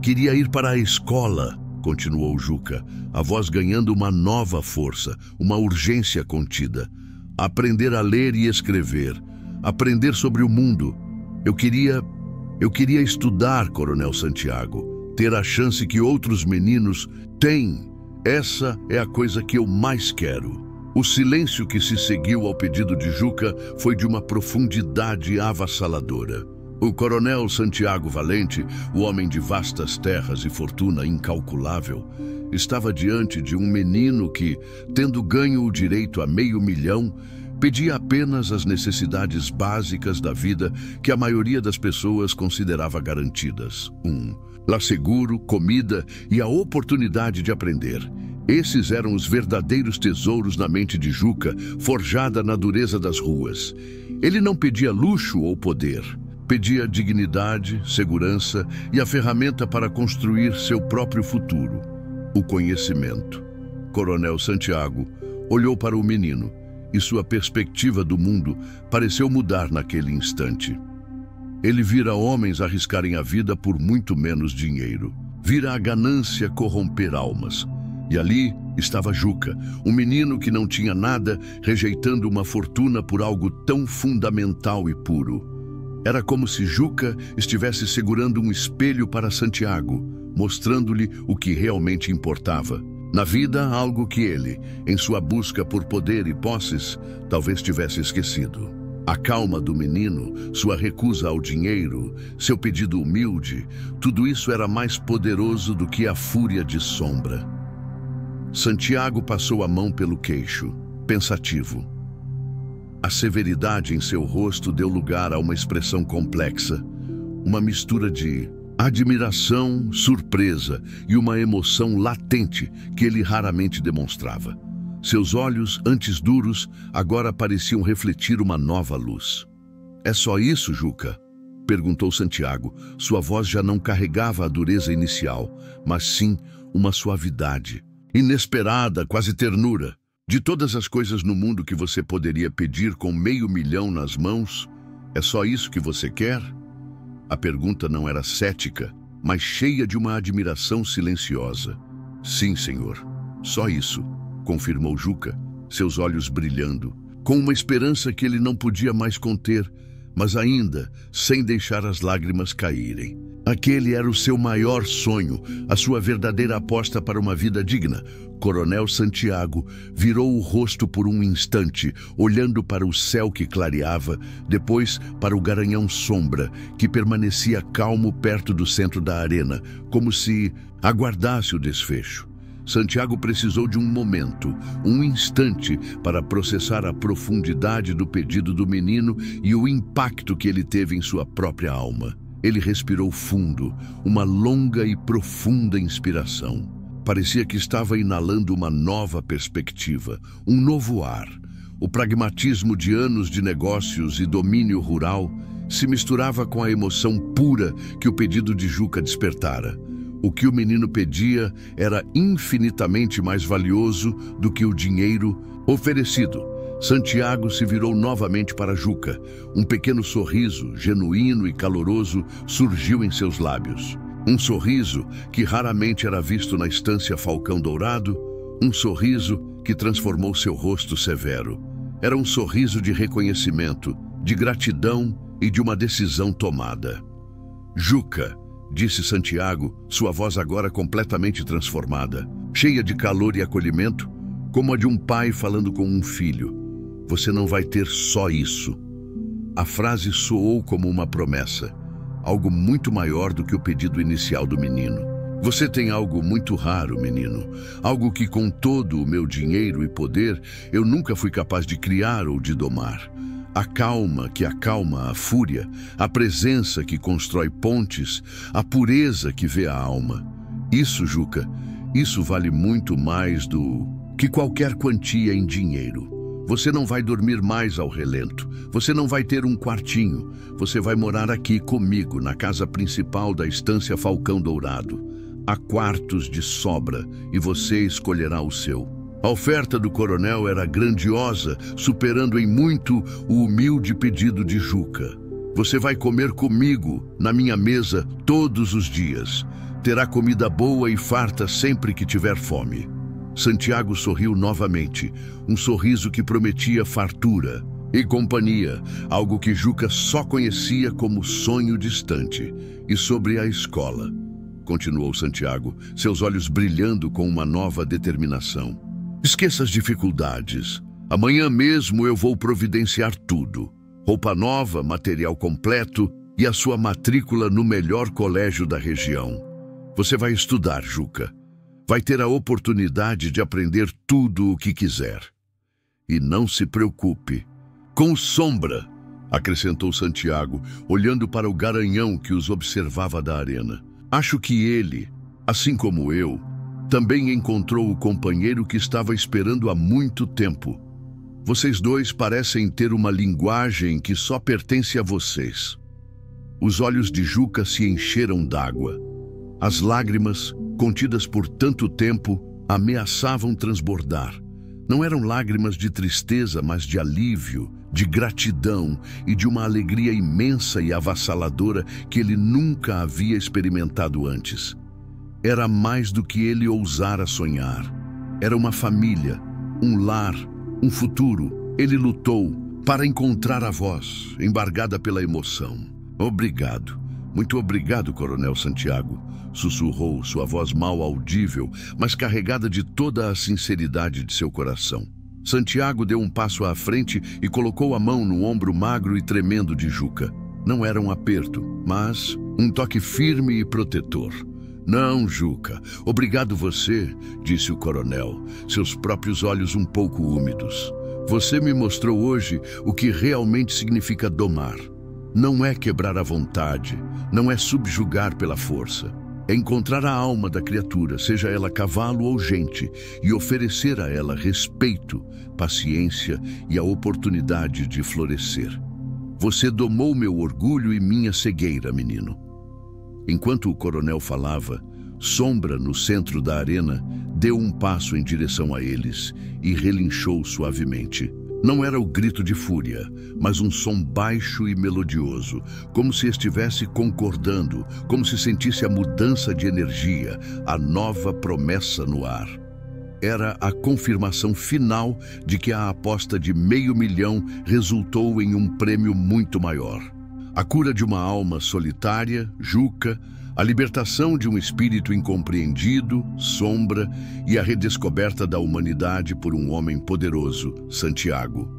ir para a escola, continuou Juca, a voz ganhando uma nova força, uma urgência contida. Aprender a ler e escrever. Aprender sobre o mundo. Eu queria estudar, Coronel Santiago. Ter a chance que outros meninos têm. Essa é a coisa que eu mais quero. O silêncio que se seguiu ao pedido de Juca foi de uma profundidade avassaladora. O coronel Santiago Valente, o homem de vastas terras e fortuna incalculável, estava diante de um menino que, tendo ganho o direito a $500.000, pedia apenas as necessidades básicas da vida que a maioria das pessoas considerava garantidas. Lar seguro, comida e a oportunidade de aprender. Esses eram os verdadeiros tesouros na mente de Juca, forjada na dureza das ruas. Ele não pedia luxo ou poder. Pedia dignidade, segurança e a ferramenta para construir seu próprio futuro, o conhecimento. Coronel Santiago olhou para o menino e sua perspectiva do mundo pareceu mudar naquele instante. Ele vira homens arriscarem a vida por muito menos dinheiro. Vira a ganância corromper almas. E ali estava Juca, um menino que não tinha nada, rejeitando uma fortuna por algo tão fundamental e puro. Era como se Juca estivesse segurando um espelho para Santiago, mostrando-lhe o que realmente importava. Na vida, algo que ele, em sua busca por poder e posses, talvez tivesse esquecido. A calma do menino, sua recusa ao dinheiro, seu pedido humilde, tudo isso era mais poderoso do que a fúria de Sombra. Santiago passou a mão pelo queixo, pensativo. A severidade em seu rosto deu lugar a uma expressão complexa, uma mistura de admiração, surpresa e uma emoção latente que ele raramente demonstrava. Seus olhos, antes duros, agora pareciam refletir uma nova luz. "É só isso, Juca?" perguntou Santiago. Sua voz já não carregava a dureza inicial, mas sim uma suavidade, inesperada, quase ternura. "De todas as coisas no mundo que você poderia pedir com $500.000 nas mãos, é só isso que você quer?" A pergunta não era cética, mas cheia de uma admiração silenciosa. "Sim, senhor, só isso", confirmou Juca, seus olhos brilhando, com uma esperança que ele não podia mais conter, mas ainda sem deixar as lágrimas caírem. Aquele era o seu maior sonho, a sua verdadeira aposta para uma vida digna. Coronel Santiago virou o rosto por um instante, olhando para o céu que clareava, depois para o garanhão Sombra, que permanecia calmo perto do centro da arena, como se aguardasse o desfecho. Santiago precisou de um momento, um instante, para processar a profundidade do pedido do menino e o impacto que ele teve em sua própria alma. Ele respirou fundo, uma longa e profunda inspiração. Parecia que estava inalando uma nova perspectiva, um novo ar. O pragmatismo de anos de negócios e domínio rural se misturava com a emoção pura que o pedido de Juca despertara. O que o menino pedia era infinitamente mais valioso do que o dinheiro oferecido. Santiago se virou novamente para Juca. Um pequeno sorriso, genuíno e caloroso, surgiu em seus lábios. Um sorriso que raramente era visto na estância Falcão Dourado, um sorriso que transformou seu rosto severo. Era um sorriso de reconhecimento, de gratidão e de uma decisão tomada. "Juca", disse Santiago, sua voz agora completamente transformada, cheia de calor e acolhimento, como a de um pai falando com um filho. "Você não vai ter só isso." A frase soou como uma promessa, algo muito maior do que o pedido inicial do menino. "Você tem algo muito raro, menino, algo que com todo o meu dinheiro e poder eu nunca fui capaz de criar ou de domar. A calma que acalma a fúria, a presença que constrói pontes, a pureza que vê a alma. Isso, Juca, isso vale muito mais do que qualquer quantia em dinheiro. Você não vai dormir mais ao relento. Você não vai ter um quartinho. Você vai morar aqui comigo, na casa principal da estância Falcão Dourado. Há quartos de sobra e você escolherá o seu." A oferta do coronel era grandiosa, superando em muito o humilde pedido de Juca. "Você vai comer comigo, na minha mesa, todos os dias. Terá comida boa e farta sempre que tiver fome." Santiago sorriu novamente, um sorriso que prometia fartura e companhia, algo que Juca só conhecia como sonho distante. "E sobre a escola?" continuou Santiago, seus olhos brilhando com uma nova determinação. "Esqueça as dificuldades. Amanhã mesmo eu vou providenciar tudo. Roupa nova, material completo e a sua matrícula no melhor colégio da região. Você vai estudar, Juca. Vai ter a oportunidade de aprender tudo o que quiser. E não se preocupe. Com Sombra, acrescentou Santiago, olhando para o garanhão que os observava da arena. Acho que ele, assim como eu, também encontrou o companheiro que estava esperando há muito tempo. Vocês dois parecem ter uma linguagem que só pertence a vocês. Os olhos de Juca se encheram d'água. As lágrimas, contidas por tanto tempo, ameaçavam transbordar. Não eram lágrimas de tristeza, mas de alívio, de gratidão e de uma alegria imensa e avassaladora que ele nunca havia experimentado antes. Era mais do que ele ousara sonhar. Era uma família, um lar, um futuro. Ele lutou para encontrar a voz, embargada pela emoção. Obrigado. Muito obrigado, Coronel Santiago, sussurrou sua voz mal audível, mas carregada de toda a sinceridade de seu coração. Santiago deu um passo à frente e colocou a mão no ombro magro e tremendo de Juca. Não era um aperto, mas um toque firme e protetor. Não, Juca, obrigado você, disse o coronel, seus próprios olhos um pouco úmidos. Você me mostrou hoje o que realmente significa domar. Não é quebrar a vontade, não é subjugar pela força. É encontrar a alma da criatura, seja ela cavalo ou gente, e oferecer a ela respeito, paciência e a oportunidade de florescer. Você domou meu orgulho e minha cegueira, menino. Enquanto o coronel falava, Sombra, no centro da arena, deu um passo em direção a eles e relinchou suavemente. Não era o grito de fúria, mas um som baixo e melodioso, como se estivesse concordando, como se sentisse a mudança de energia, a nova promessa no ar. Era a confirmação final de que a aposta de $500 mil resultou em um prêmio muito maior. A cura de uma alma solitária, Juca, a libertação de um espírito incompreendido, Sombra, e a redescoberta da humanidade por um homem poderoso, Santiago.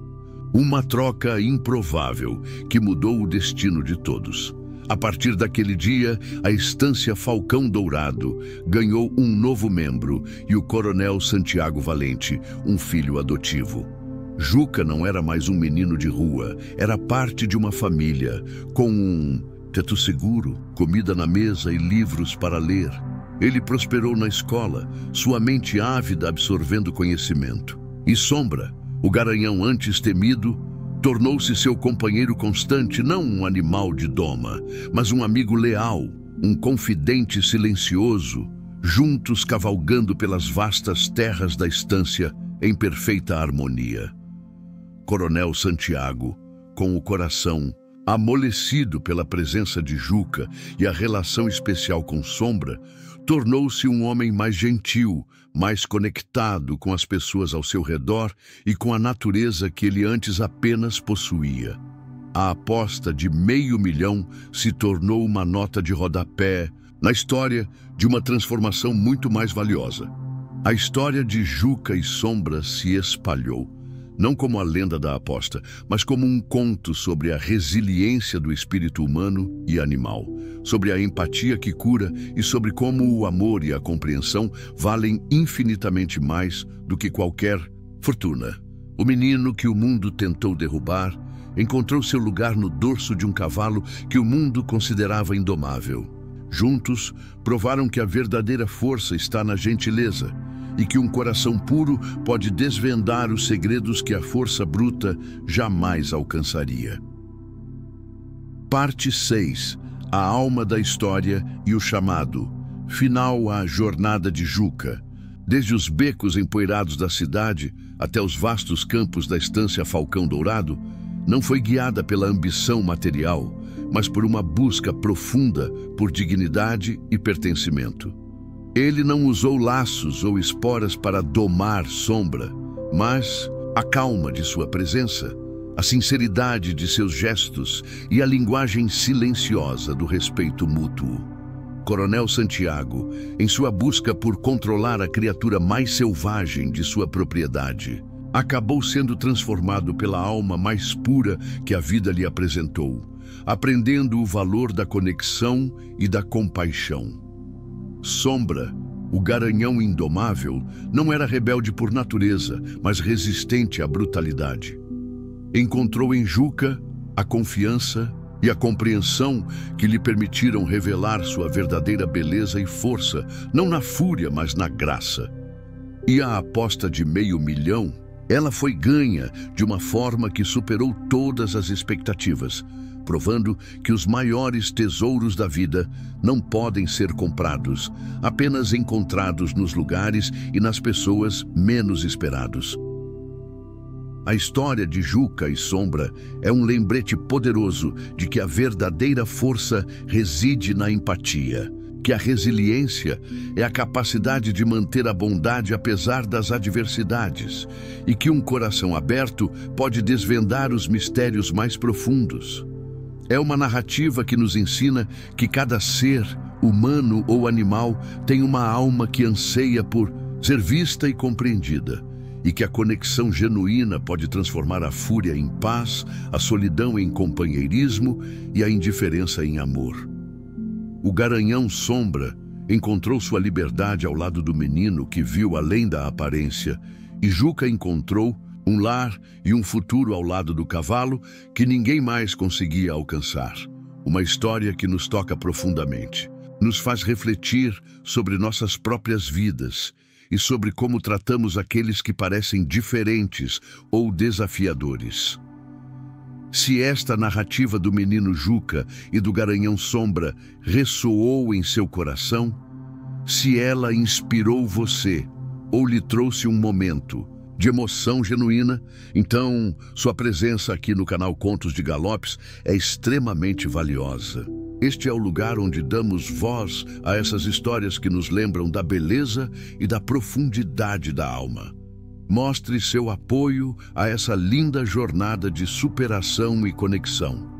Uma troca improvável que mudou o destino de todos. A partir daquele dia, a Estância Falcão Dourado ganhou um novo membro e o Coronel Santiago Valente, um filho adotivo. Juca não era mais um menino de rua, era parte de uma família, com um teto seguro, comida na mesa e livros para ler. Ele prosperou na escola, sua mente ávida absorvendo conhecimento. E Sombra, o garanhão antes temido, tornou-se seu companheiro constante, não um animal de doma, mas um amigo leal, um confidente silencioso, juntos cavalgando pelas vastas terras da estância em perfeita harmonia. Coronel Santiago, com o coração amolecido pela presença de Juca e a relação especial com Sombra, tornou-se um homem mais gentil, mais conectado com as pessoas ao seu redor e com a natureza que ele antes apenas possuía. A aposta de $500 mil se tornou uma nota de rodapé na história de uma transformação muito mais valiosa. A história de Juca e Sombra se espalhou, não como a lenda da aposta, mas como um conto sobre a resiliência do espírito humano e animal, sobre a empatia que cura e sobre como o amor e a compreensão valem infinitamente mais do que qualquer fortuna. O menino que o mundo tentou derrubar encontrou seu lugar no dorso de um cavalo que o mundo considerava indomável. Juntos, provaram que a verdadeira força está na gentileza, e que um coração puro pode desvendar os segredos que a força bruta jamais alcançaria. Parte 6. A alma da história e o chamado. Final à jornada de Juca. Desde os becos empoeirados da cidade até os vastos campos da Estância Falcão Dourado, não foi guiada pela ambição material, mas por uma busca profunda por dignidade e pertencimento. Ele não usou laços ou esporas para domar Sombra, mas a calma de sua presença, a sinceridade de seus gestos e a linguagem silenciosa do respeito mútuo. Coronel Santiago, em sua busca por controlar a criatura mais selvagem de sua propriedade, acabou sendo transformado pela alma mais pura que a vida lhe apresentou, aprendendo o valor da conexão e da compaixão. Sombra, O garanhão indomável não era rebelde por natureza, mas resistente à brutalidade. Encontrou em Juca a confiança e a compreensão que lhe permitiram revelar sua verdadeira beleza e força, não na fúria, mas na graça. E a aposta de R$500 mil, ela foi ganha de uma forma que superou todas as expectativas, provando que os maiores tesouros da vida não podem ser comprados, apenas encontrados nos lugares e nas pessoas menos esperados. A história de Juca e Sombra é um lembrete poderoso de que a verdadeira força reside na empatia, que a resiliência é a capacidade de manter a bondade apesar das adversidades e que um coração aberto pode desvendar os mistérios mais profundos. É uma narrativa que nos ensina que cada ser, humano ou animal, tem uma alma que anseia por ser vista e compreendida, e que a conexão genuína pode transformar a fúria em paz, a solidão em companheirismo e a indiferença em amor. O garanhão Sombra encontrou sua liberdade ao lado do menino que viu além da aparência, e Juca encontrou um lar e um futuro ao lado do cavalo que ninguém mais conseguia alcançar. Uma história que nos toca profundamente, nos faz refletir sobre nossas próprias vidas e sobre como tratamos aqueles que parecem diferentes ou desafiadores. Se esta narrativa do menino Juca e do garanhão Sombra ressoou em seu coração, se ela inspirou você ou lhe trouxe um momento de emoção genuína, então sua presença aqui no canal Contos de Galopes é extremamente valiosa. Este é o lugar onde damos voz a essas histórias que nos lembram da beleza e da profundidade da alma. Mostre seu apoio a essa linda jornada de superação e conexão.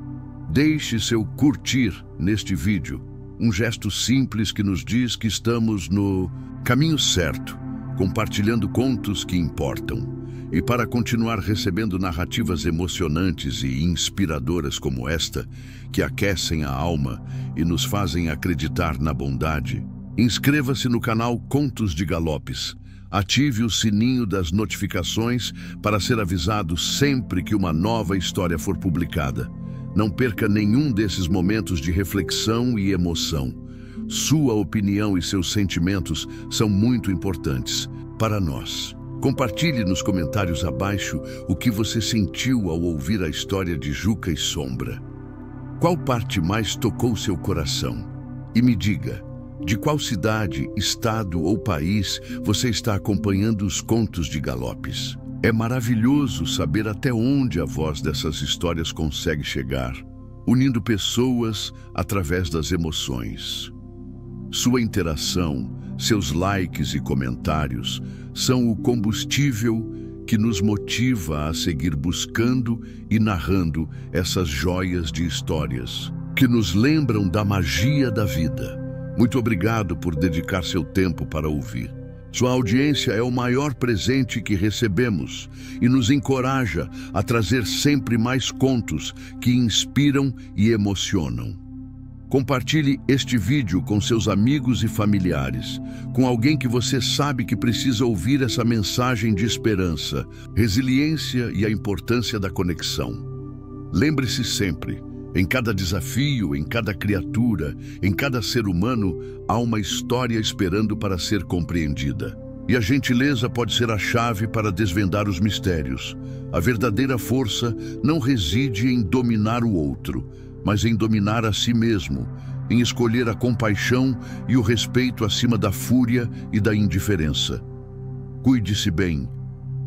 Deixe seu curtir neste vídeo, um gesto simples que nos diz que estamos no caminho certo, compartilhando contos que importam. E para continuar recebendo narrativas emocionantes e inspiradoras como esta, que aquecem a alma e nos fazem acreditar na bondade, inscreva-se no canal Contos de Galopes. Ative o sininho das notificações para ser avisado sempre que uma nova história for publicada. Não perca nenhum desses momentos de reflexão e emoção. Sua opinião e seus sentimentos são muito importantes para nós. Compartilhe nos comentários abaixo o que você sentiu ao ouvir a história de Juca e Sombra. Qual parte mais tocou seu coração? E me diga, de qual cidade, estado ou país você está acompanhando os Contos de Galopes? É maravilhoso saber até onde a voz dessas histórias consegue chegar, unindo pessoas através das emoções. Sua interação, seus likes e comentários são o combustível que nos motiva a seguir buscando e narrando essas joias de histórias que nos lembram da magia da vida. Muito obrigado por dedicar seu tempo para ouvir. Sua audiência é o maior presente que recebemos e nos encoraja a trazer sempre mais contos que inspiram e emocionam. Compartilhe este vídeo com seus amigos e familiares, com alguém que você sabe que precisa ouvir essa mensagem de esperança, resiliência e a importância da conexão. Lembre-se sempre, em cada desafio, em cada criatura, em cada ser humano, há uma história esperando para ser compreendida. E a gentileza pode ser a chave para desvendar os mistérios. A verdadeira força não reside em dominar o outro, mas em dominar a si mesmo, em escolher a compaixão e o respeito acima da fúria e da indiferença. Cuide-se bem,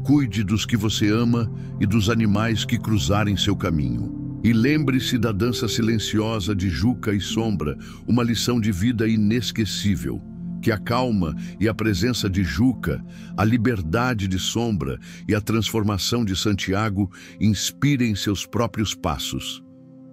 cuide dos que você ama e dos animais que cruzarem seu caminho. E lembre-se da dança silenciosa de Juca e Sombra, uma lição de vida inesquecível. Que a calma e a presença de Juca, a liberdade de Sombra e a transformação de Santiago inspirem seus próprios passos.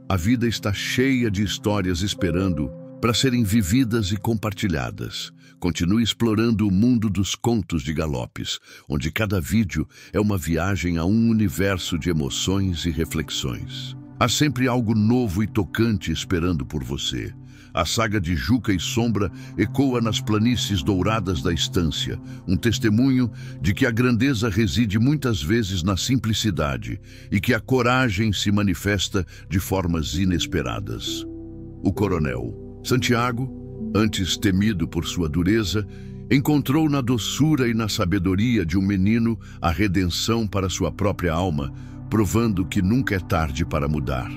A vida está cheia de histórias esperando para serem vividas e compartilhadas. Continue explorando o mundo dos Contos de Galopes, onde cada vídeo é uma viagem a um universo de emoções e reflexões. Há sempre algo novo e tocante esperando por você. A saga de Juca e Sombra ecoa nas planícies douradas da estância, um testemunho de que a grandeza reside muitas vezes na simplicidade e que a coragem se manifesta de formas inesperadas. O coronel Santiago, antes temido por sua dureza, encontrou na doçura e na sabedoria de um menino a redenção para sua própria alma, provando que nunca é tarde para mudar.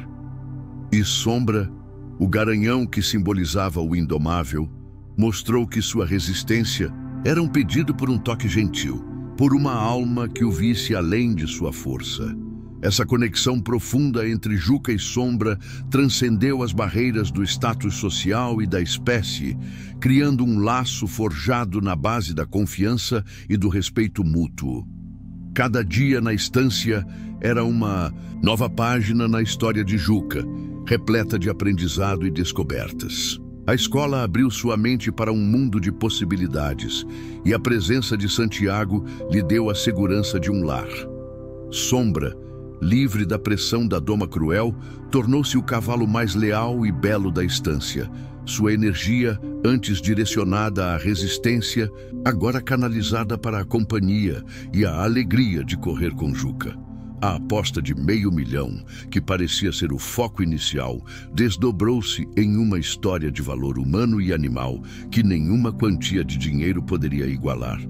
E Sombra, o garanhão que simbolizava o indomável, mostrou que sua resistência era um pedido por um toque gentil, por uma alma que o visse além de sua força. Essa conexão profunda entre Juca e Sombra transcendeu as barreiras do status social e da espécie, criando um laço forjado na base da confiança e do respeito mútuo. Cada dia na estância era uma nova página na história de Juca, repleta de aprendizado e descobertas. A escola abriu sua mente para um mundo de possibilidades, e a presença de Santiago lhe deu a segurança de um lar. Sombra, livre da pressão da doma cruel, tornou-se o cavalo mais leal e belo da estância. Sua energia, antes direcionada à resistência, agora canalizada para a companhia e a alegria de correr com Juca. A aposta de R$500 mil, que parecia ser o foco inicial, desdobrou-se em uma história de valor humano e animal que nenhuma quantia de dinheiro poderia igualar.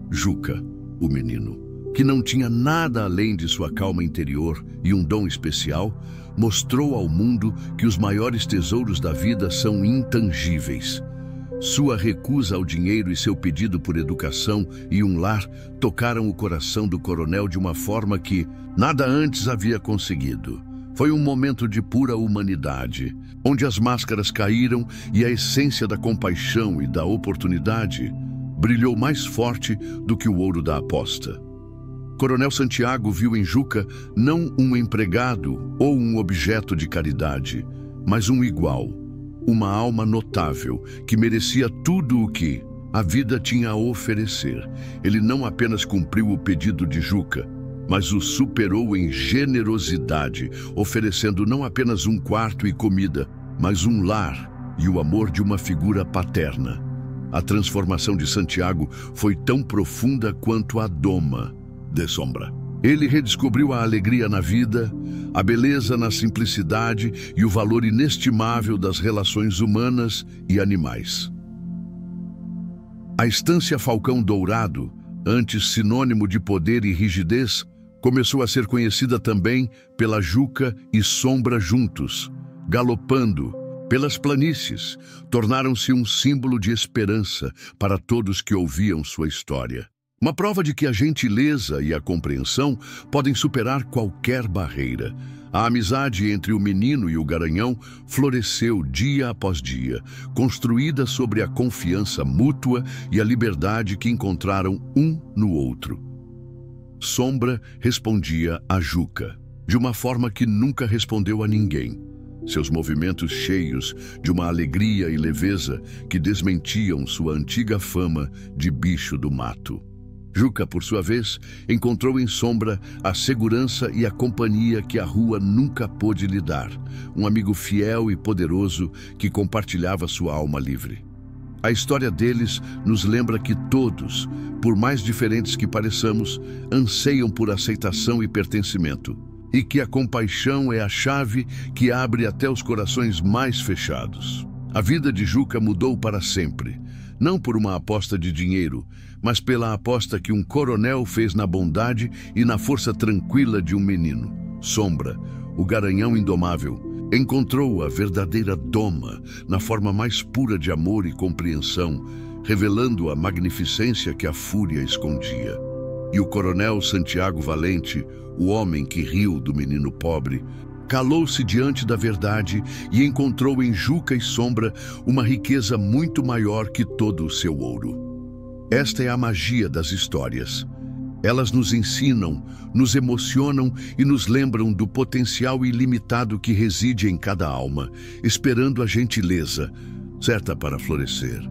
Juca, o menino, que não tinha nada além de sua calma interior e um dom especial, mostrou ao mundo que os maiores tesouros da vida são intangíveis. Sua recusa ao dinheiro e seu pedido por educação e um lar tocaram o coração do coronel de uma forma que nada antes havia conseguido. Foi um momento de pura humanidade, onde as máscaras caíram e a essência da compaixão e da oportunidade brilhou mais forte do que o ouro da aposta. Coronel Santiago viu em Juca não um empregado ou um objeto de caridade, mas um igual, uma alma notável que merecia tudo o que a vida tinha a oferecer. Ele não apenas cumpriu o pedido de Juca, mas o superou em generosidade, oferecendo não apenas um quarto e comida, mas um lar e o amor de uma figura paterna. A transformação de Santiago foi tão profunda quanto a doma de Sombra. Ele redescobriu a alegria na vida, a beleza na simplicidade e o valor inestimável das relações humanas e animais. A estância Falcão Dourado, antes sinônimo de poder e rigidez, começou a ser conhecida também pela Juca e Sombra juntos, galopando pelas planícies, tornaram-se um símbolo de esperança para todos que ouviam sua história. Uma prova de que a gentileza e a compreensão podem superar qualquer barreira. A amizade entre o menino e o garanhão floresceu dia após dia, construída sobre a confiança mútua e a liberdade que encontraram um no outro. Sombra respondia a Juca, de uma forma que nunca respondeu a ninguém. Seus movimentos cheios de uma alegria e leveza que desmentiam sua antiga fama de bicho do mato. Juca, por sua vez, encontrou em Sombra a segurança e a companhia que a rua nunca pôde lhe dar, um amigo fiel e poderoso que compartilhava sua alma livre. A história deles nos lembra que todos, por mais diferentes que pareçamos, anseiam por aceitação e pertencimento, e que a compaixão é a chave que abre até os corações mais fechados. A vida de Juca mudou para sempre, não por uma aposta de dinheiro, mas pela aposta que um coronel fez na bondade e na força tranquila de um menino. Sombra, o garanhão indomável, encontrou a verdadeira doma na forma mais pura de amor e compreensão, revelando a magnificência que a fúria escondia. E o coronel Santiago Valente, o homem que riu do menino pobre, calou-se diante da verdade e encontrou em Juca e Sombra uma riqueza muito maior que todo o seu ouro. Esta é a magia das histórias. Elas nos ensinam, nos emocionam e nos lembram do potencial ilimitado que reside em cada alma, esperando a gentileza, certa para florescer.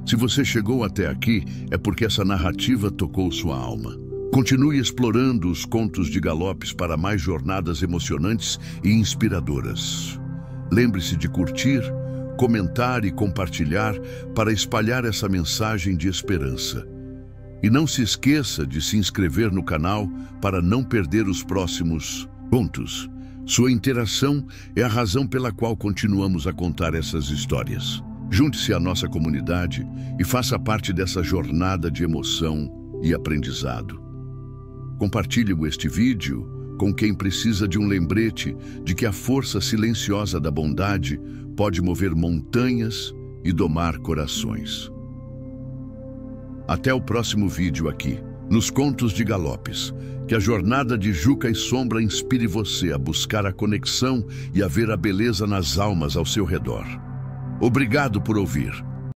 Se você chegou até aqui, é porque essa narrativa tocou sua alma. Continue explorando os contos de Galopes para mais jornadas emocionantes e inspiradoras. Lembre-se de curtir, comentar e compartilhar para espalhar essa mensagem de esperança. E não se esqueça de se inscrever no canal para não perder os próximos contos. Sua interação é a razão pela qual continuamos a contar essas histórias. Junte-se à nossa comunidade e faça parte dessa jornada de emoção e aprendizado. Compartilhe este vídeo com quem precisa de um lembrete de que a força silenciosa da bondade pode mover montanhas e domar corações. Até o próximo vídeo aqui, nos Contos de Galopes. Que a jornada de Juca e Sombra inspire você a buscar a conexão e a ver a beleza nas almas ao seu redor. Obrigado por ouvir.